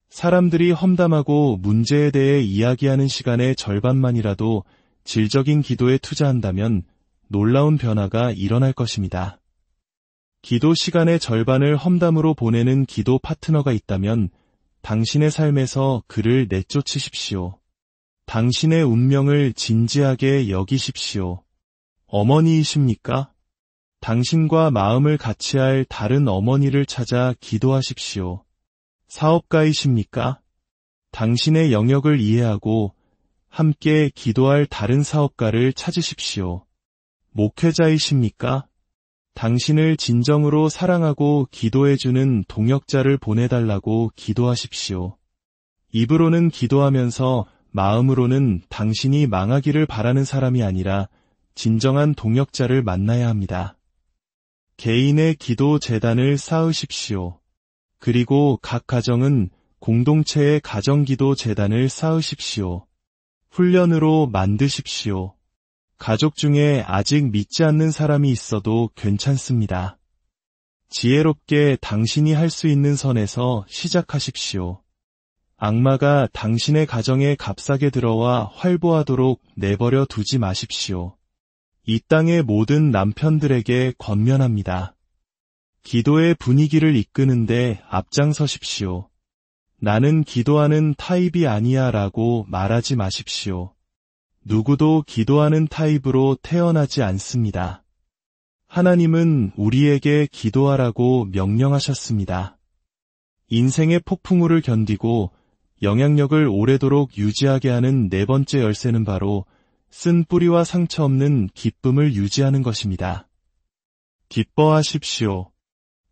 Speaker 1: 사람들이 험담하고 문제에 대해 이야기하는 시간의 절반만이라도 질적인 기도에 투자한다면 놀라운 변화가 일어날 것입니다. 기도 시간의 절반을 험담으로 보내는 기도 파트너가 있다면 당신의 삶에서 그를 내쫓으십시오. 당신의 운명을 진지하게 여기십시오. 어머니이십니까? 당신과 마음을 같이 할 다른 어머니를 찾아 기도하십시오. 사업가이십니까? 당신의 영역을 이해하고 함께 기도할 다른 사업가를 찾으십시오. 목회자이십니까? 당신을 진정으로 사랑하고 기도해주는 동역자를 보내달라고 기도하십시오. 입으로는 기도하면서 마음으로는 당신이 망하기를 바라는 사람이 아니라 진정한 동역자를 만나야 합니다. 개인의 기도 재단을 쌓으십시오. 그리고 각 가정은 공동체의 가정기도 재단을 쌓으십시오. 훈련으로 만드십시오. 가족 중에 아직 믿지 않는 사람이 있어도 괜찮습니다. 지혜롭게 당신이 할 수 있는 선에서 시작하십시오. 악마가 당신의 가정에 값싸게 들어와 활보하도록 내버려 두지 마십시오. 이 땅의 모든 남편들에게 권면합니다. 기도의 분위기를 이끄는데 앞장서십시오. 나는 기도하는 타입이 아니야 라고 말하지 마십시오. 누구도 기도하는 타입으로 태어나지 않습니다. 하나님은 우리에게 기도하라고 명령하셨습니다. 인생의 폭풍우를 견디고 영향력을 오래도록 유지하게 하는 네 번째 열쇠는 바로 쓴 뿌리와 상처 없는 기쁨을 유지하는 것입니다. 기뻐하십시오.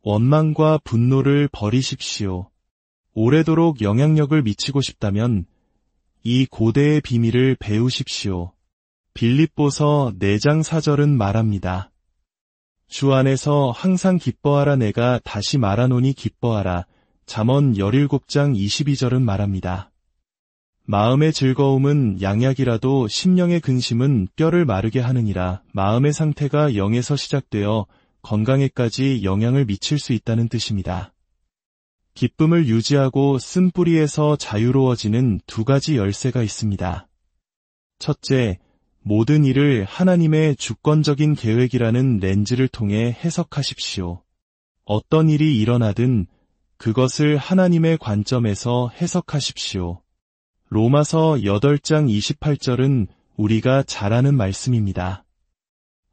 Speaker 1: 원망과 분노를 버리십시오. 오래도록 영향력을 미치고 싶다면 이 고대의 비밀을 배우십시오. 빌립보서 4장 4절은 말합니다. 주 안에서 항상 기뻐하라. 내가 다시 말하노니 기뻐하라. 잠언 17장 22절은 말합니다. 마음의 즐거움은 양약이라도 심령의 근심은 뼈를 마르게 하느니라. 마음의 상태가 영에서 시작되어 건강에까지 영향을 미칠 수 있다는 뜻입니다. 기쁨을 유지하고 쓴뿌리에서 자유로워지는 2가지 열쇠가 있습니다. 첫째, 모든 일을 하나님의 주권적인 계획이라는 렌즈를 통해 해석하십시오. 어떤 일이 일어나든 그것을 하나님의 관점에서 해석하십시오. 로마서 8장 28절은 우리가 잘 아는 말씀입니다.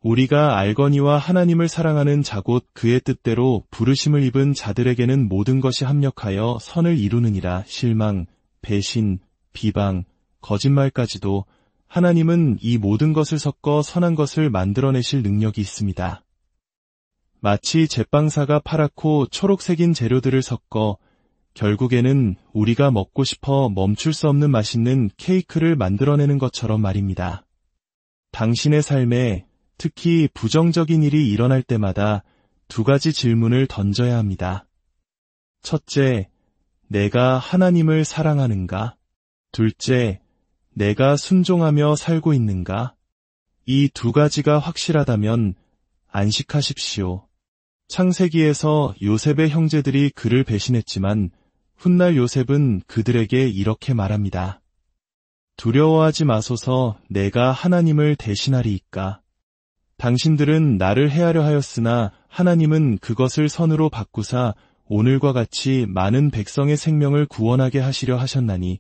Speaker 1: 우리가 알거니와 하나님을 사랑하는 자 곧 그의 뜻대로 부르심을 입은 자들에게는 모든 것이 합력하여 선을 이루느니라. 실망, 배신, 비방, 거짓말까지도 하나님은 이 모든 것을 섞어 선한 것을 만들어내실 능력이 있습니다. 마치 제빵사가 파랗고 초록색인 재료들을 섞어 결국에는 우리가 먹고 싶어 멈출 수 없는 맛있는 케이크를 만들어내는 것처럼 말입니다. 당신의 삶에 특히 부정적인 일이 일어날 때마다 2가지 질문을 던져야 합니다. 첫째, 내가 하나님을 사랑하는가? 둘째, 내가 순종하며 살고 있는가? 이 2가지가 확실하다면 안식하십시오. 창세기에서 요셉의 형제들이 그를 배신했지만 훗날 요셉은 그들에게 이렇게 말합니다. 두려워하지 마소서. 내가 하나님을 대신하리이까. 당신들은 나를 해하려 하였으나 하나님은 그것을 선으로 바꾸사 오늘과 같이 많은 백성의 생명을 구원하게 하시려 하셨나니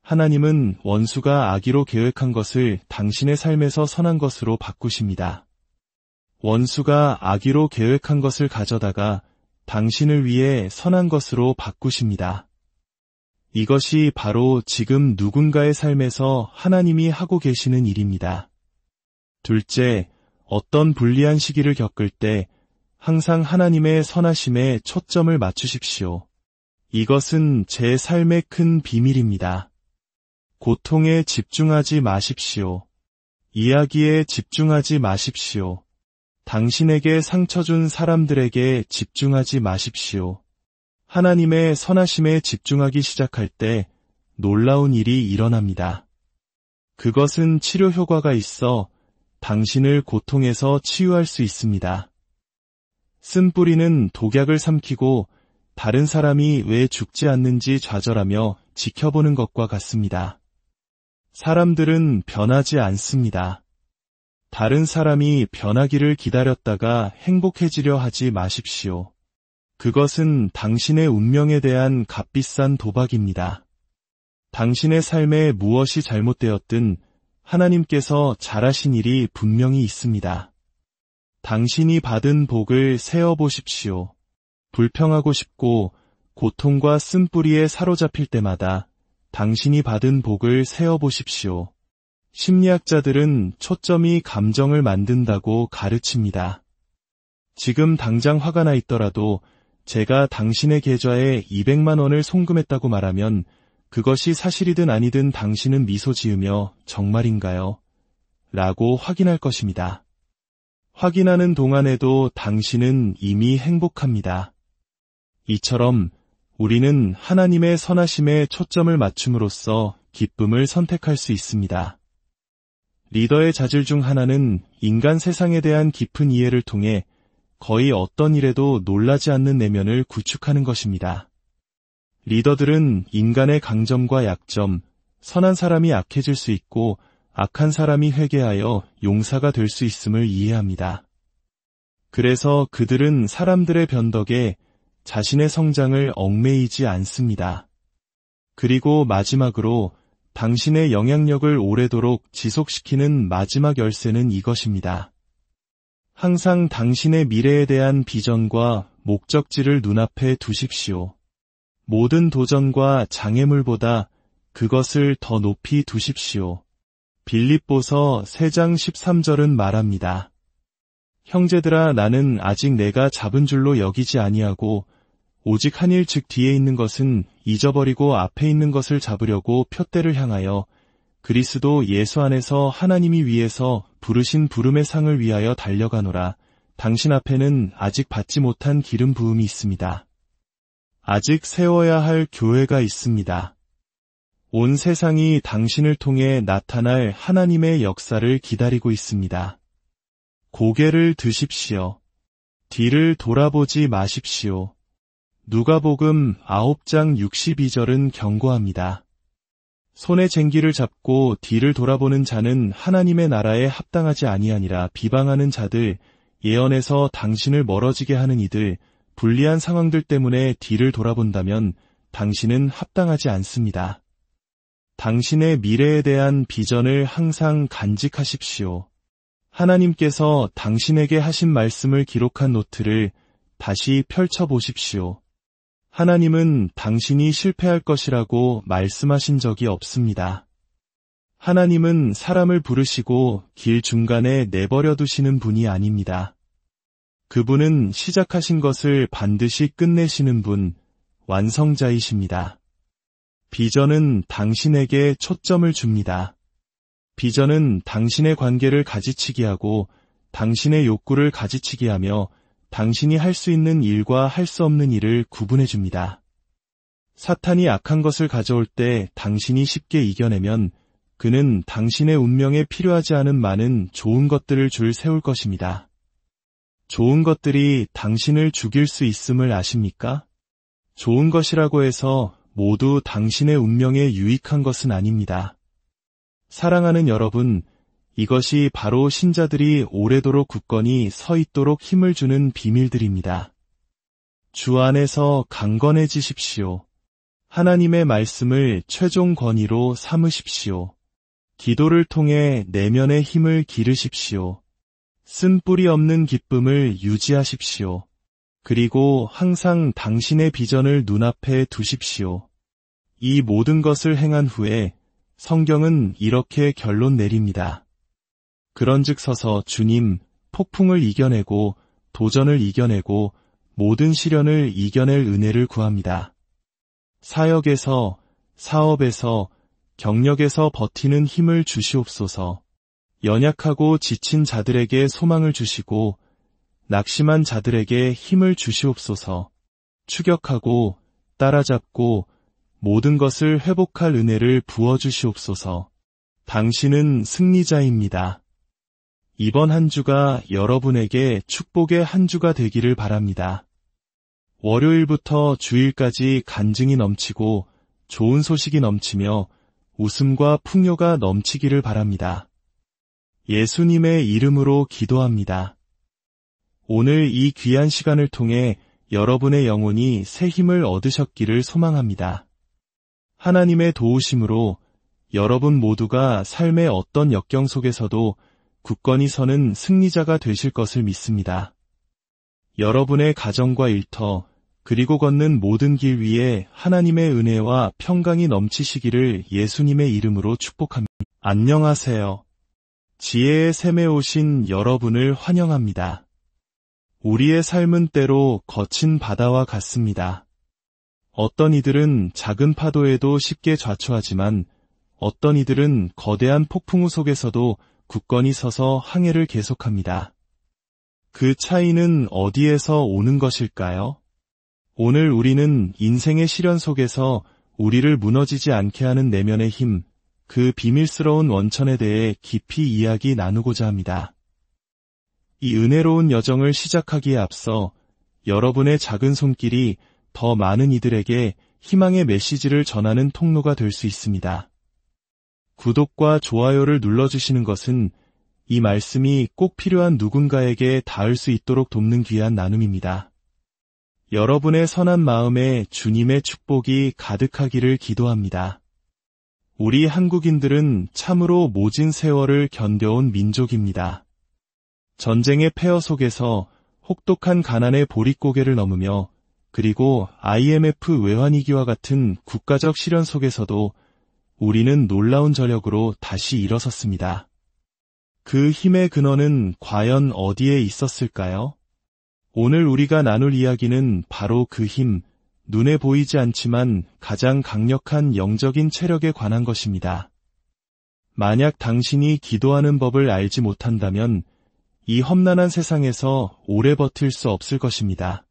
Speaker 1: 하나님은 원수가 악의로 계획한 것을 당신의 삶에서 선한 것으로 바꾸십니다. 원수가 악의로 계획한 것을 가져다가 당신을 위해 선한 것으로 바꾸십니다. 이것이 바로 지금 누군가의 삶에서 하나님이 하고 계시는 일입니다. 둘째, 어떤 불리한 시기를 겪을 때 항상 하나님의 선하심에 초점을 맞추십시오. 이것은 제 삶의 큰 비밀입니다. 고통에 집중하지 마십시오. 이야기에 집중하지 마십시오. 당신에게 상처 준 사람들에게 집중하지 마십시오. 하나님의 선하심에 집중하기 시작할 때 놀라운 일이 일어납니다. 그것은 치료 효과가 있어 당신을 고통에서 치유할 수 있습니다. 쓴뿌리는 독약을 삼키고 다른 사람이 왜 죽지 않는지 좌절하며 지켜보는 것과 같습니다. 사람들은 변하지 않습니다. 다른 사람이 변하기를 기다렸다가 행복해지려 하지 마십시오. 그것은 당신의 운명에 대한 값비싼 도박입니다. 당신의 삶에 무엇이 잘못되었든 하나님께서 잘하신 일이 분명히 있습니다. 당신이 받은 복을 세어보십시오. 불평하고 싶고 고통과 쓴뿌리에 사로잡힐 때마다 당신이 받은 복을 세어보십시오. 심리학자들은 초점이 감정을 만든다고 가르칩니다. 지금 당장 화가 나 있더라도 제가 당신의 계좌에 200만 원을 송금했다고 말하면 그것이 사실이든 아니든 당신은 미소 지으며 정말인가요? 라고 확인할 것입니다. 확인하는 동안에도 당신은 이미 행복합니다. 이처럼 우리는 하나님의 선하심에 초점을 맞춤으로써 기쁨을 선택할 수 있습니다. 리더의 자질 중 하나는 인간 세상에 대한 깊은 이해를 통해 거의 어떤 일에도 놀라지 않는 내면을 구축하는 것입니다. 리더들은 인간의 강점과 약점, 선한 사람이 악해질 수 있고 악한 사람이 회개하여 용사가 될 수 있음을 이해합니다. 그래서 그들은 사람들의 변덕에 자신의 성장을 얽매이지 않습니다. 그리고 마지막으로 당신의 영향력을 오래도록 지속시키는 마지막 열쇠는 이것입니다. 항상 당신의 미래에 대한 비전과 목적지를 눈앞에 두십시오. 모든 도전과 장애물보다 그것을 더 높이 두십시오. 빌립보서 3장 13절은 말합니다. 형제들아, 나는 아직 내가 잡은 줄로 여기지 아니하고 오직 한 일 즉 뒤에 있는 것은 잊어버리고 앞에 있는 것을 잡으려고 표대를 향하여 그리스도 예수 안에서 하나님이 위에서 부르신 부름의 상을 위하여 달려가노라. 당신 앞에는 아직 받지 못한 기름 부음이 있습니다. 아직 세워야 할 교회가 있습니다. 온 세상이 당신을 통해 나타날 하나님의 역사를 기다리고 있습니다. 고개를 드십시오. 뒤를 돌아보지 마십시오. 누가복음 9장 62절은 경고합니다. 손에 쟁기를 잡고 뒤를 돌아보는 자는 하나님의 나라에 합당하지 아니하니라. 비방하는 자들, 예언에서 당신을 멀어지게 하는 이들, 불리한 상황들 때문에 뒤를 돌아본다면 당신은 합당하지 않습니다. 당신의 미래에 대한 비전을 항상 간직하십시오. 하나님께서 당신에게 하신 말씀을 기록한 노트를 다시 펼쳐보십시오. 하나님은 당신이 실패할 것이라고 말씀하신 적이 없습니다. 하나님은 사람을 부르시고 길 중간에 내버려 두시는 분이 아닙니다. 그분은 시작하신 것을 반드시 끝내시는 분, 완성자이십니다. 비전은 당신에게 초점을 줍니다. 비전은 당신의 관계를 가지치기 하고 당신의 욕구를 가지치기 하며 당신이 할 수 있는 일과 할 수 없는 일을 구분해 줍니다. 사탄이 악한 것을 가져올 때 당신이 쉽게 이겨내면 그는 당신의 운명에 필요하지 않은 많은 좋은 것들을 줄 세울 것입니다. 좋은 것들이 당신을 죽일 수 있음을 아십니까? 좋은 것이라고 해서 모두 당신의 운명에 유익한 것은 아닙니다. 사랑하는 여러분, 이것이 바로 신자들이 오래도록 굳건히 서 있도록 힘을 주는 비밀들입니다. 주 안에서 강건해지십시오. 하나님의 말씀을 최종 권위로 삼으십시오. 기도를 통해 내면의 힘을 기르십시오. 쓴뿌리 없는 기쁨을 유지하십시오. 그리고 항상 당신의 비전을 눈앞에 두십시오. 이 모든 것을 행한 후에 성경은 이렇게 결론 내립니다. 그런즉 서서 주님, 폭풍을 이겨내고 도전을 이겨내고 모든 시련을 이겨낼 은혜를 구합니다. 사역에서, 사업에서, 경력에서 버티는 힘을 주시옵소서. 연약하고 지친 자들에게 소망을 주시고 낙심한 자들에게 힘을 주시옵소서. 추격하고 따라잡고 모든 것을 회복할 은혜를 부어주시옵소서. 당신은 승리자입니다. 이번 한 주가 여러분에게 축복의 한 주가 되기를 바랍니다. 월요일부터 주일까지 간증이 넘치고 좋은 소식이 넘치며 웃음과 풍요가 넘치기를 바랍니다. 예수님의 이름으로 기도합니다. 오늘 이 귀한 시간을 통해 여러분의 영혼이 새 힘을 얻으셨기를 소망합니다. 하나님의 도우심으로 여러분 모두가 삶의 어떤 역경 속에서도 굳건히 서는 승리자가 되실 것을 믿습니다. 여러분의 가정과 일터, 그리고 걷는 모든 길 위에 하나님의 은혜와 평강이 넘치시기를 예수님의 이름으로 축복합니다. 안녕하세요. 지혜의 샘에 오신 여러분을 환영합니다. 우리의 삶은 때로 거친 바다와 같습니다. 어떤 이들은 작은 파도에도 쉽게 좌초하지만 어떤 이들은 거대한 폭풍우 속에서도 굳건히 서서 항해를 계속합니다. 그 차이는 어디에서 오는 것일까요? 오늘 우리는 인생의 시련 속에서 우리를 무너지지 않게 하는 내면의 힘, 그 비밀스러운 원천에 대해 깊이 이야기 나누고자 합니다. 이 은혜로운 여정을 시작하기에 앞서 여러분의 작은 손길이 더 많은 이들에게 희망의 메시지를 전하는 통로가 될 수 있습니다. 구독과 좋아요를 눌러주시는 것은 이 말씀이 꼭 필요한 누군가에게 닿을 수 있도록 돕는 귀한 나눔입니다. 여러분의 선한 마음에 주님의 축복이 가득하기를 기도합니다. 우리 한국인들은 참으로 모진 세월을 견뎌온 민족입니다. 전쟁의 폐허 속에서 혹독한 가난의 보릿고개를 넘으며 그리고 IMF 외환위기와 같은 국가적 시련 속에서도 우리는 놀라운 저력으로 다시 일어섰습니다. 그 힘의 근원은 과연 어디에 있었을까요? 오늘 우리가 나눌 이야기는 바로 그 힘, 눈에 보이지 않지만 가장 강력한 영적인 체력에 관한 것입니다. 만약 당신이 기도하는 법을 알지 못한다면 이 험난한 세상에서 오래 버틸 수 없을 것입니다.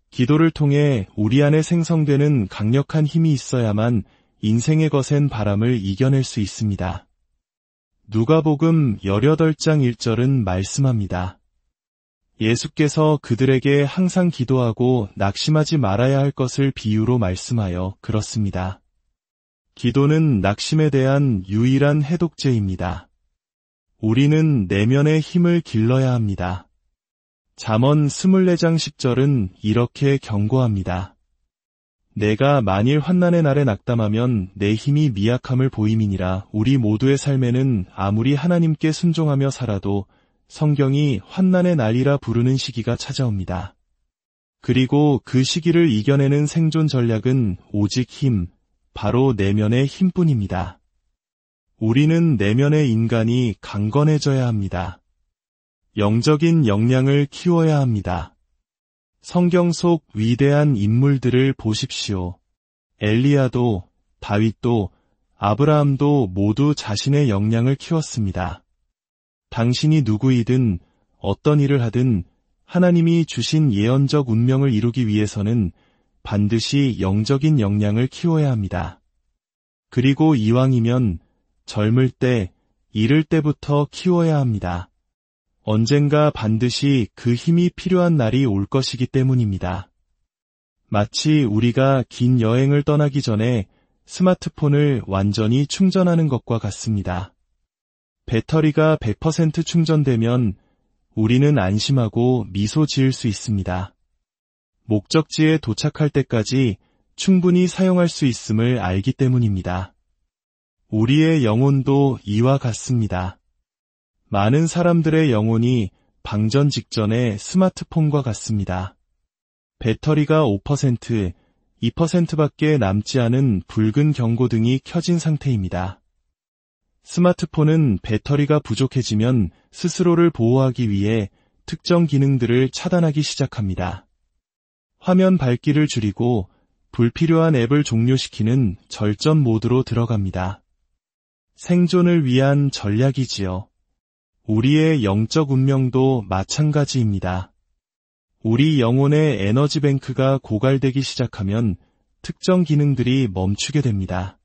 Speaker 1: 기도를 통해 우리 안에 생성되는 강력한 힘이 있어야만 인생의 거센 바람을 이겨낼 수 있습니다. 누가복음 18장 1절은 말씀합니다. 예수께서 그들에게 항상 기도하고 낙심하지 말아야 할 것을 비유로 말씀하여 그렇습니다. 기도는 낙심에 대한 유일한 해독제입니다. 우리는 내면의 힘을 길러야 합니다. 잠언 24장 10절은 이렇게 경고합니다. 내가 만일 환난의 날에 낙담하면 내 힘이 미약함을 보임이니라. 우리 모두의 삶에는 아무리 하나님께 순종하며 살아도 성경이 환난의 날이라 부르는 시기가 찾아옵니다. 그리고 그 시기를 이겨내는 생존 전략은 오직 힘, 바로 내면의 힘뿐입니다. 우리는 내면의 인간이 강건해져야 합니다. 영적인 역량을 키워야 합니다. 성경 속 위대한 인물들을 보십시오. 엘리야도, 다윗도, 아브라함도 모두 자신의 역량을 키웠습니다. 당신이 누구이든 어떤 일을 하든 하나님이 주신 예언적 운명을 이루기 위해서는 반드시 영적인 역량을 키워야 합니다. 그리고 이왕이면 젊을 때, 이를 때부터 키워야 합니다. 언젠가 반드시 그 힘이 필요한 날이 올 것이기 때문입니다. 마치 우리가 긴 여행을 떠나기 전에 스마트폰을 완전히 충전하는 것과 같습니다. 배터리가 100% 충전되면 우리는 안심하고 미소 지을 수 있습니다. 목적지에 도착할 때까지 충분히 사용할 수 있음을 알기 때문입니다. 우리의 영혼도 이와 같습니다. 많은 사람들의 영혼이 방전 직전에 스마트폰과 같습니다. 배터리가 5%, 2%밖에 남지 않은 붉은 경고등이 켜진 상태입니다. 스마트폰은 배터리가 부족해지면 스스로를 보호하기 위해 특정 기능들을 차단하기 시작합니다. 화면 밝기를 줄이고 불필요한 앱을 종료시키는 절전 모드로 들어갑니다. 생존을 위한 전략이지요. 우리의 영적 운명도 마찬가지입니다. 우리 영혼의 에너지뱅크가 고갈되기 시작하면 특정 기능들이 멈추게 됩니다.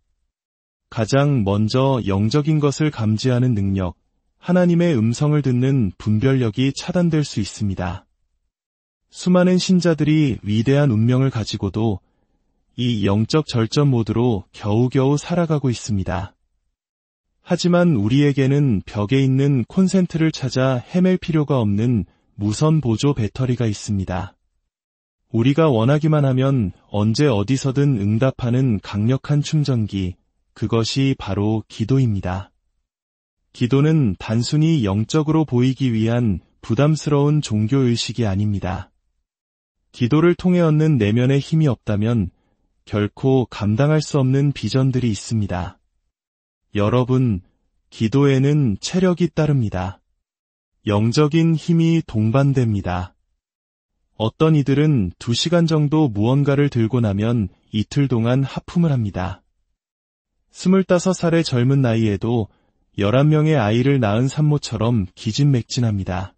Speaker 1: 가장 먼저 영적인 것을 감지하는 능력, 하나님의 음성을 듣는 분별력이 차단될 수 있습니다. 수많은 신자들이 위대한 운명을 가지고도 이 영적 절전 모드로 겨우겨우 살아가고 있습니다. 하지만 우리에게는 벽에 있는 콘센트를 찾아 헤맬 필요가 없는 무선 보조 배터리가 있습니다. 우리가 원하기만 하면 언제 어디서든 응답하는 강력한 충전기, 그것이 바로 기도입니다. 기도는 단순히 영적으로 보이기 위한 부담스러운 종교의식이 아닙니다. 기도를 통해 얻는 내면의 힘이 없다면 결코 감당할 수 없는 비전들이 있습니다. 여러분, 기도에는 체력이 따릅니다. 영적인 힘이 동반됩니다. 어떤 이들은 2시간 정도 무언가를 들고 나면 이틀 동안 하품을 합니다. 25살의 젊은 나이에도 11명의 아이를 낳은 산모처럼 기진맥진합니다.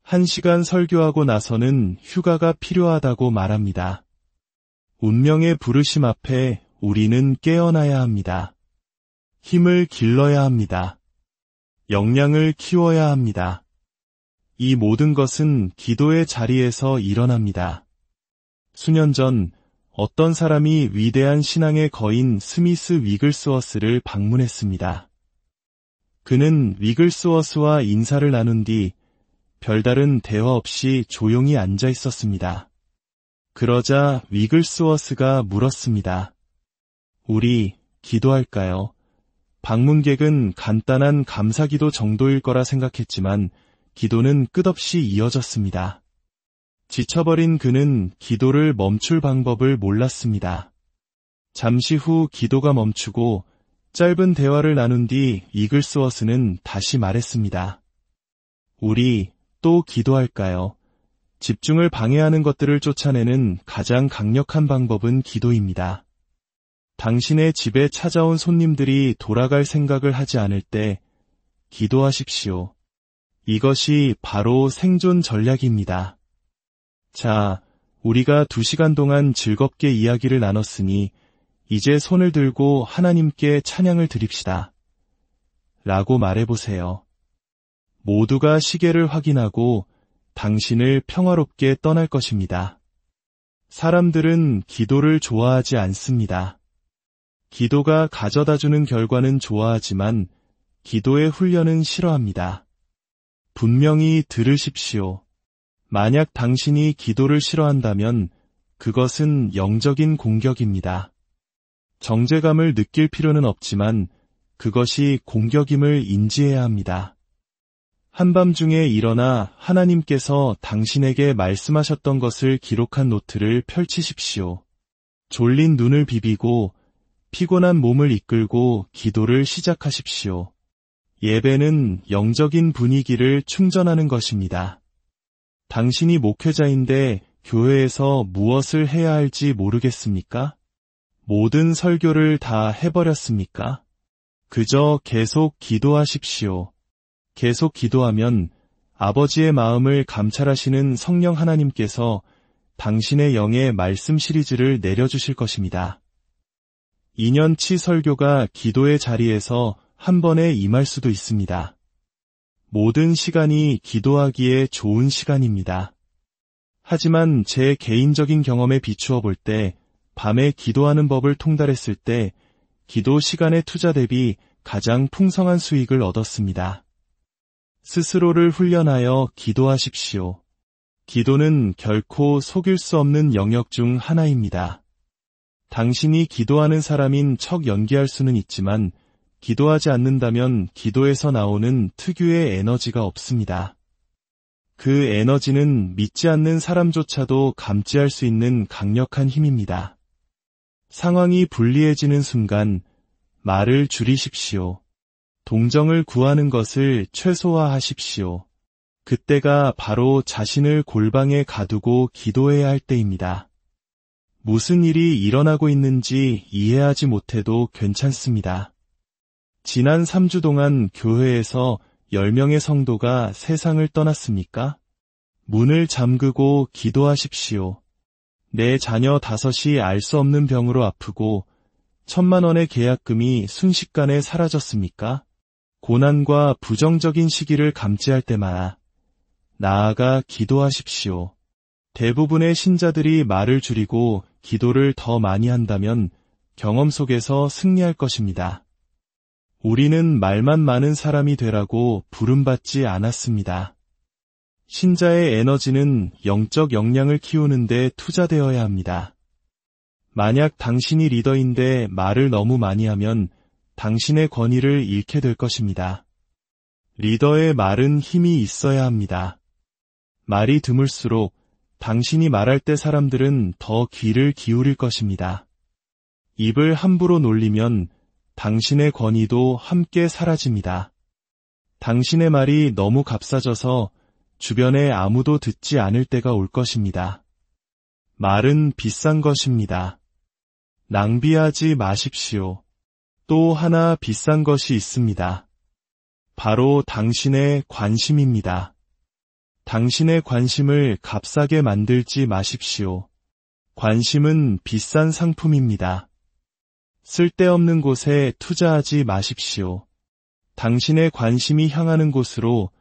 Speaker 1: 1시간 설교하고 나서는 휴가가 필요하다고 말합니다. 운명의 부르심 앞에 우리는 깨어나야 합니다. 힘을 길러야 합니다. 역량을 키워야 합니다. 이 모든 것은 기도의 자리에서 일어납니다. 수년 전 어떤 사람이 위대한 신앙의 거인 스미스 위글스워스를 방문했습니다. 그는 위글스워스와 인사를 나눈 뒤 별다른 대화 없이 조용히 앉아 있었습니다. 그러자 위글스워스가 물었습니다. 우리 기도할까요? 방문객은 간단한 감사기도 정도일 거라 생각했지만 기도는 끝없이 이어졌습니다. 지쳐버린 그는 기도를 멈출 방법을 몰랐습니다. 잠시 후 기도가 멈추고 짧은 대화를 나눈 뒤 위글스워스는 다시 말했습니다. 우리 또 기도할까요? 집중을 방해하는 것들을 쫓아내는 가장 강력한 방법은 기도입니다. 당신의 집에 찾아온 손님들이 돌아갈 생각을 하지 않을 때 기도하십시오. 이것이 바로 생존 전략입니다. 자, 우리가 2시간 동안 즐겁게 이야기를 나눴으니 이제 손을 들고 하나님께 찬양을 드립시다. 라고 말해보세요. 모두가 시계를 확인하고 당신을 평화롭게 떠날 것입니다. 사람들은 기도를 좋아하지 않습니다. 기도가 가져다주는 결과는 좋아하지만 기도의 훈련은 싫어합니다. 분명히 들으십시오. 만약 당신이 기도를 싫어한다면 그것은 영적인 공격입니다. 정죄감을 느낄 필요는 없지만 그것이 공격임을 인지해야 합니다. 한밤중에 일어나 하나님께서 당신에게 말씀하셨던 것을 기록한 노트를 펼치십시오. 졸린 눈을 비비고 피곤한 몸을 이끌고 기도를 시작하십시오. 예배는 영적인 분위기를 충전하는 것입니다. 당신이 목회자인데 교회에서 무엇을 해야 할지 모르겠습니까? 모든 설교를 다 해버렸습니까? 그저 계속 기도하십시오. 계속 기도하면 아버지의 마음을 감찰하시는 성령 하나님께서 당신의 영의 말씀 시리즈를 내려주실 것입니다. 2년치 설교가 기도의 자리에서 한 번에 임할 수도 있습니다. 모든 시간이 기도하기에 좋은 시간입니다. 하지만 제 개인적인 경험에 비추어 볼 때 밤에 기도하는 법을 통달했을 때 기도 시간의 투자 대비 가장 풍성한 수익을 얻었습니다. 스스로를 훈련하여 기도하십시오. 기도는 결코 속일 수 없는 영역 중 하나입니다. 당신이 기도하는 사람인 척 연기할 수는 있지만 기도하지 않는다면 기도에서 나오는 특유의 에너지가 없습니다. 그 에너지는 믿지 않는 사람조차도 감지할 수 있는 강력한 힘입니다. 상황이 불리해지는 순간 말을 줄이십시오. 동정을 구하는 것을 최소화하십시오. 그때가 바로 자신을 골방에 가두고 기도해야 할 때입니다. 무슨 일이 일어나고 있는지 이해하지 못해도 괜찮습니다. 지난 3주 동안 교회에서 10명의 성도가 세상을 떠났습니까? 문을 잠그고 기도하십시오. 내 자녀 5이 알 수 없는 병으로 아프고 1,000만 원의 계약금이 순식간에 사라졌습니까? 고난과 부정적인 시기를 감지할 때마다 나아가 기도하십시오. 대부분의 신자들이 말을 줄이고 기도를 더 많이 한다면 경험 속에서 승리할 것입니다. 우리는 말만 많은 사람이 되라고 부름받지 않았습니다. 신자의 에너지는 영적 역량을 키우는 데 투자되어야 합니다. 만약 당신이 리더인데 말을 너무 많이 하면 당신의 권위를 잃게 될 것입니다. 리더의 말은 힘이 있어야 합니다. 말이 드물수록 당신이 말할 때 사람들은 더 귀를 기울일 것입니다. 입을 함부로 놀리면 당신의 권위도 함께 사라집니다. 당신의 말이 너무 값싸져서 주변에 아무도 듣지 않을 때가 올 것입니다. 말은 비싼 것입니다. 낭비하지 마십시오. 또 하나 비싼 것이 있습니다. 바로 당신의 관심입니다. 당신의 관심을 값싸게 만들지 마십시오. 관심은 비싼 상품입니다. 쓸데없는 곳에 투자하지 마십시오. 당신의 관심이 향하는 곳으로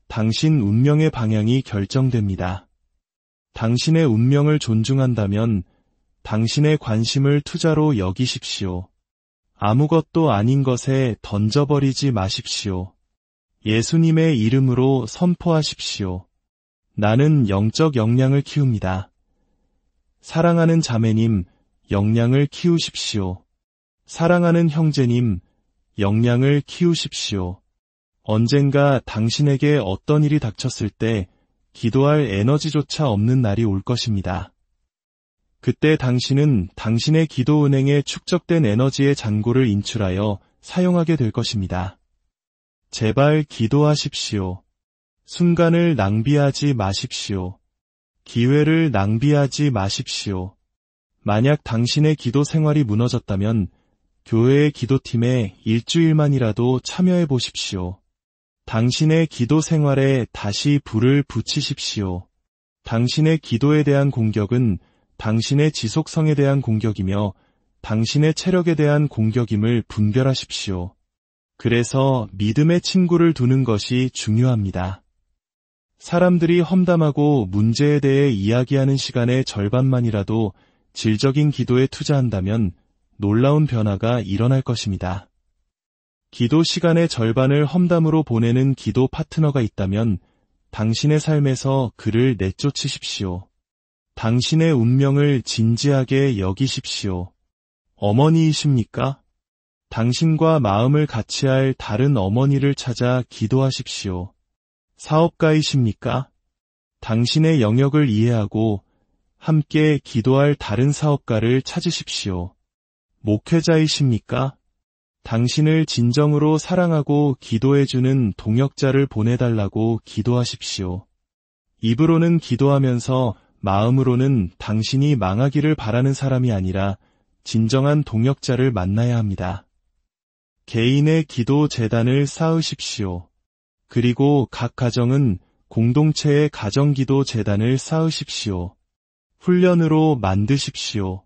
Speaker 1: 당신 운명의 방향이 결정됩니다. 당신의 운명을 존중한다면 당신의 관심을 투자로 여기십시오. 아무것도 아닌 것에 던져버리지 마십시오. 예수님의 이름으로 선포하십시오. 나는 영적 역량을 키웁니다. 사랑하는 자매님, 역량을 키우십시오. 사랑하는 형제님, 역량을 키우십시오. 언젠가 당신에게 어떤 일이 닥쳤을 때 기도할 에너지조차 없는 날이 올 것입니다. 그때 당신은 당신의 기도 은행에 축적된 에너지의 잔고를 인출하여 사용하게 될 것입니다. 제발 기도하십시오. 순간을 낭비하지 마십시오. 기회를 낭비하지 마십시오. 만약 당신의 기도 생활이 무너졌다면 교회의 기도팀에 일주일만이라도 참여해 보십시오. 당신의 기도 생활에 다시 불을 붙이십시오. 당신의 기도에 대한 공격은 당신의 지속성에 대한 공격이며 당신의 체력에 대한 공격임을 분별하십시오. 그래서 믿음의 친구를 두는 것이 중요합니다. 사람들이 험담하고 문제에 대해 이야기하는 시간의 절반만이라도 질적인 기도에 투자한다면 놀라운 변화가 일어날 것입니다. 기도 시간의 절반을 험담으로 보내는 기도 파트너가 있다면 당신의 삶에서 그를 내쫓으십시오. 당신의 운명을 진지하게 여기십시오. 어머니이십니까? 당신과 마음을 같이 할 다른 어머니를 찾아 기도하십시오. 사업가이십니까? 당신의 영역을 이해하고 함께 기도할 다른 사업가를 찾으십시오. 목회자이십니까? 당신을 진정으로 사랑하고 기도해주는 동역자를 보내달라고 기도하십시오. 입으로는 기도하면서 마음으로는 당신이 망하기를 바라는 사람이 아니라 진정한 동역자를 만나야 합니다. 개인의 기도 재단을 쌓으십시오. 그리고 각 가정은 공동체의 가정기도 재단을 쌓으십시오. 훈련으로 만드십시오.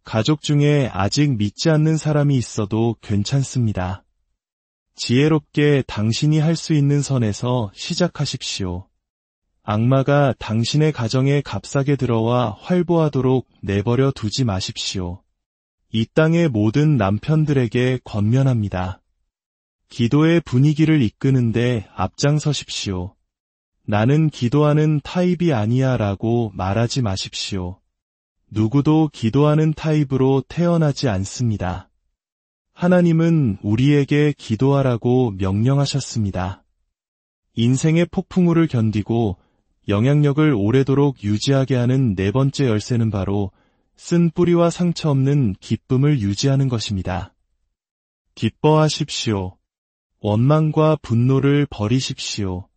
Speaker 1: 가족 중에 아직 믿지 않는 사람이 있어도 괜찮습니다. 지혜롭게 당신이 할 수 있는 선에서 시작하십시오. 악마가 당신의 가정에 값싸게 들어와 활보하도록 내버려 두지 마십시오. 이 땅의 모든 남편들에게 권면합니다. 기도의 분위기를 이끄는데 앞장서십시오. 나는 기도하는 타입이 아니야 라고 말하지 마십시오. 누구도 기도하는 타입으로 태어나지 않습니다. 하나님은 우리에게 기도하라고 명령하셨습니다. 인생의 폭풍우를 견디고 영향력을 오래도록 유지하게 하는 네 번째 열쇠는 바로 쓴 뿌리와 상처 없는 기쁨을 유지하는 것입니다. 기뻐하십시오. 원망과 분노를 버리십시오.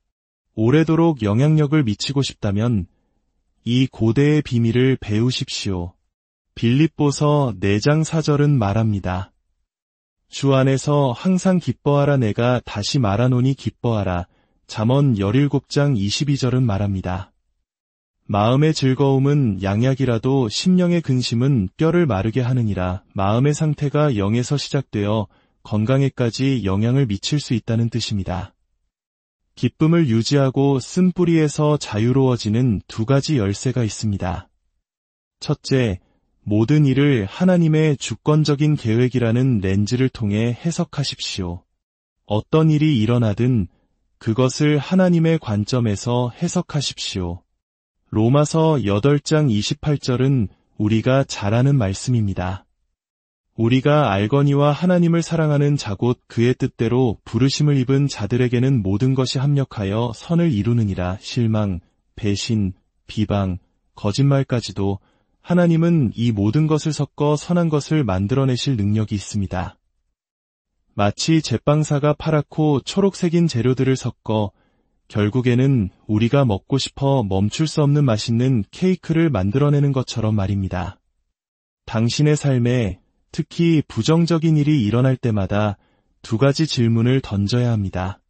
Speaker 1: 오래도록 영향력을 미치고 싶다면 이 고대의 비밀을 배우십시오. 빌립보서 4장 4절은 말합니다. 주 안에서 항상 기뻐하라. 내가 다시 말하노니 기뻐하라. 잠언 17장 22절은 말합니다. 마음의 즐거움은 양약이라도 심령의 근심은 뼈를 마르게 하느니라. 마음의 상태가 영에서 시작되어 건강에까지 영향을 미칠 수 있다는 뜻입니다. 기쁨을 유지하고 쓴 뿌리에서 자유로워지는 두 가지 열쇠가 있습니다. 첫째, 모든 일을 하나님의 주권적인 계획이라는 렌즈를 통해 해석하십시오. 어떤 일이 일어나든 그것을 하나님의 관점에서 해석하십시오. 로마서 8장 28절은 우리가 잘 아는 말씀입니다. 우리가 알거니와 하나님을 사랑하는 자곧 그의 뜻대로 부르심을 입은 자들에게는 모든 것이 합력하여 선을 이루느니라. 실망, 배신, 비방, 거짓말까지도 하나님은 이 모든 것을 섞어 선한 것을 만들어내실 능력이 있습니다. 마치 제빵사가 파랗고 초록색인 재료들을 섞어 결국에는 우리가 먹고 싶어 멈출 수 없는 맛있는 케이크를 만들어내는 것처럼 말입니다. 당신의 삶에 특히 부정적인 일이 일어날 때마다 두 가지 질문을 던져야 합니다.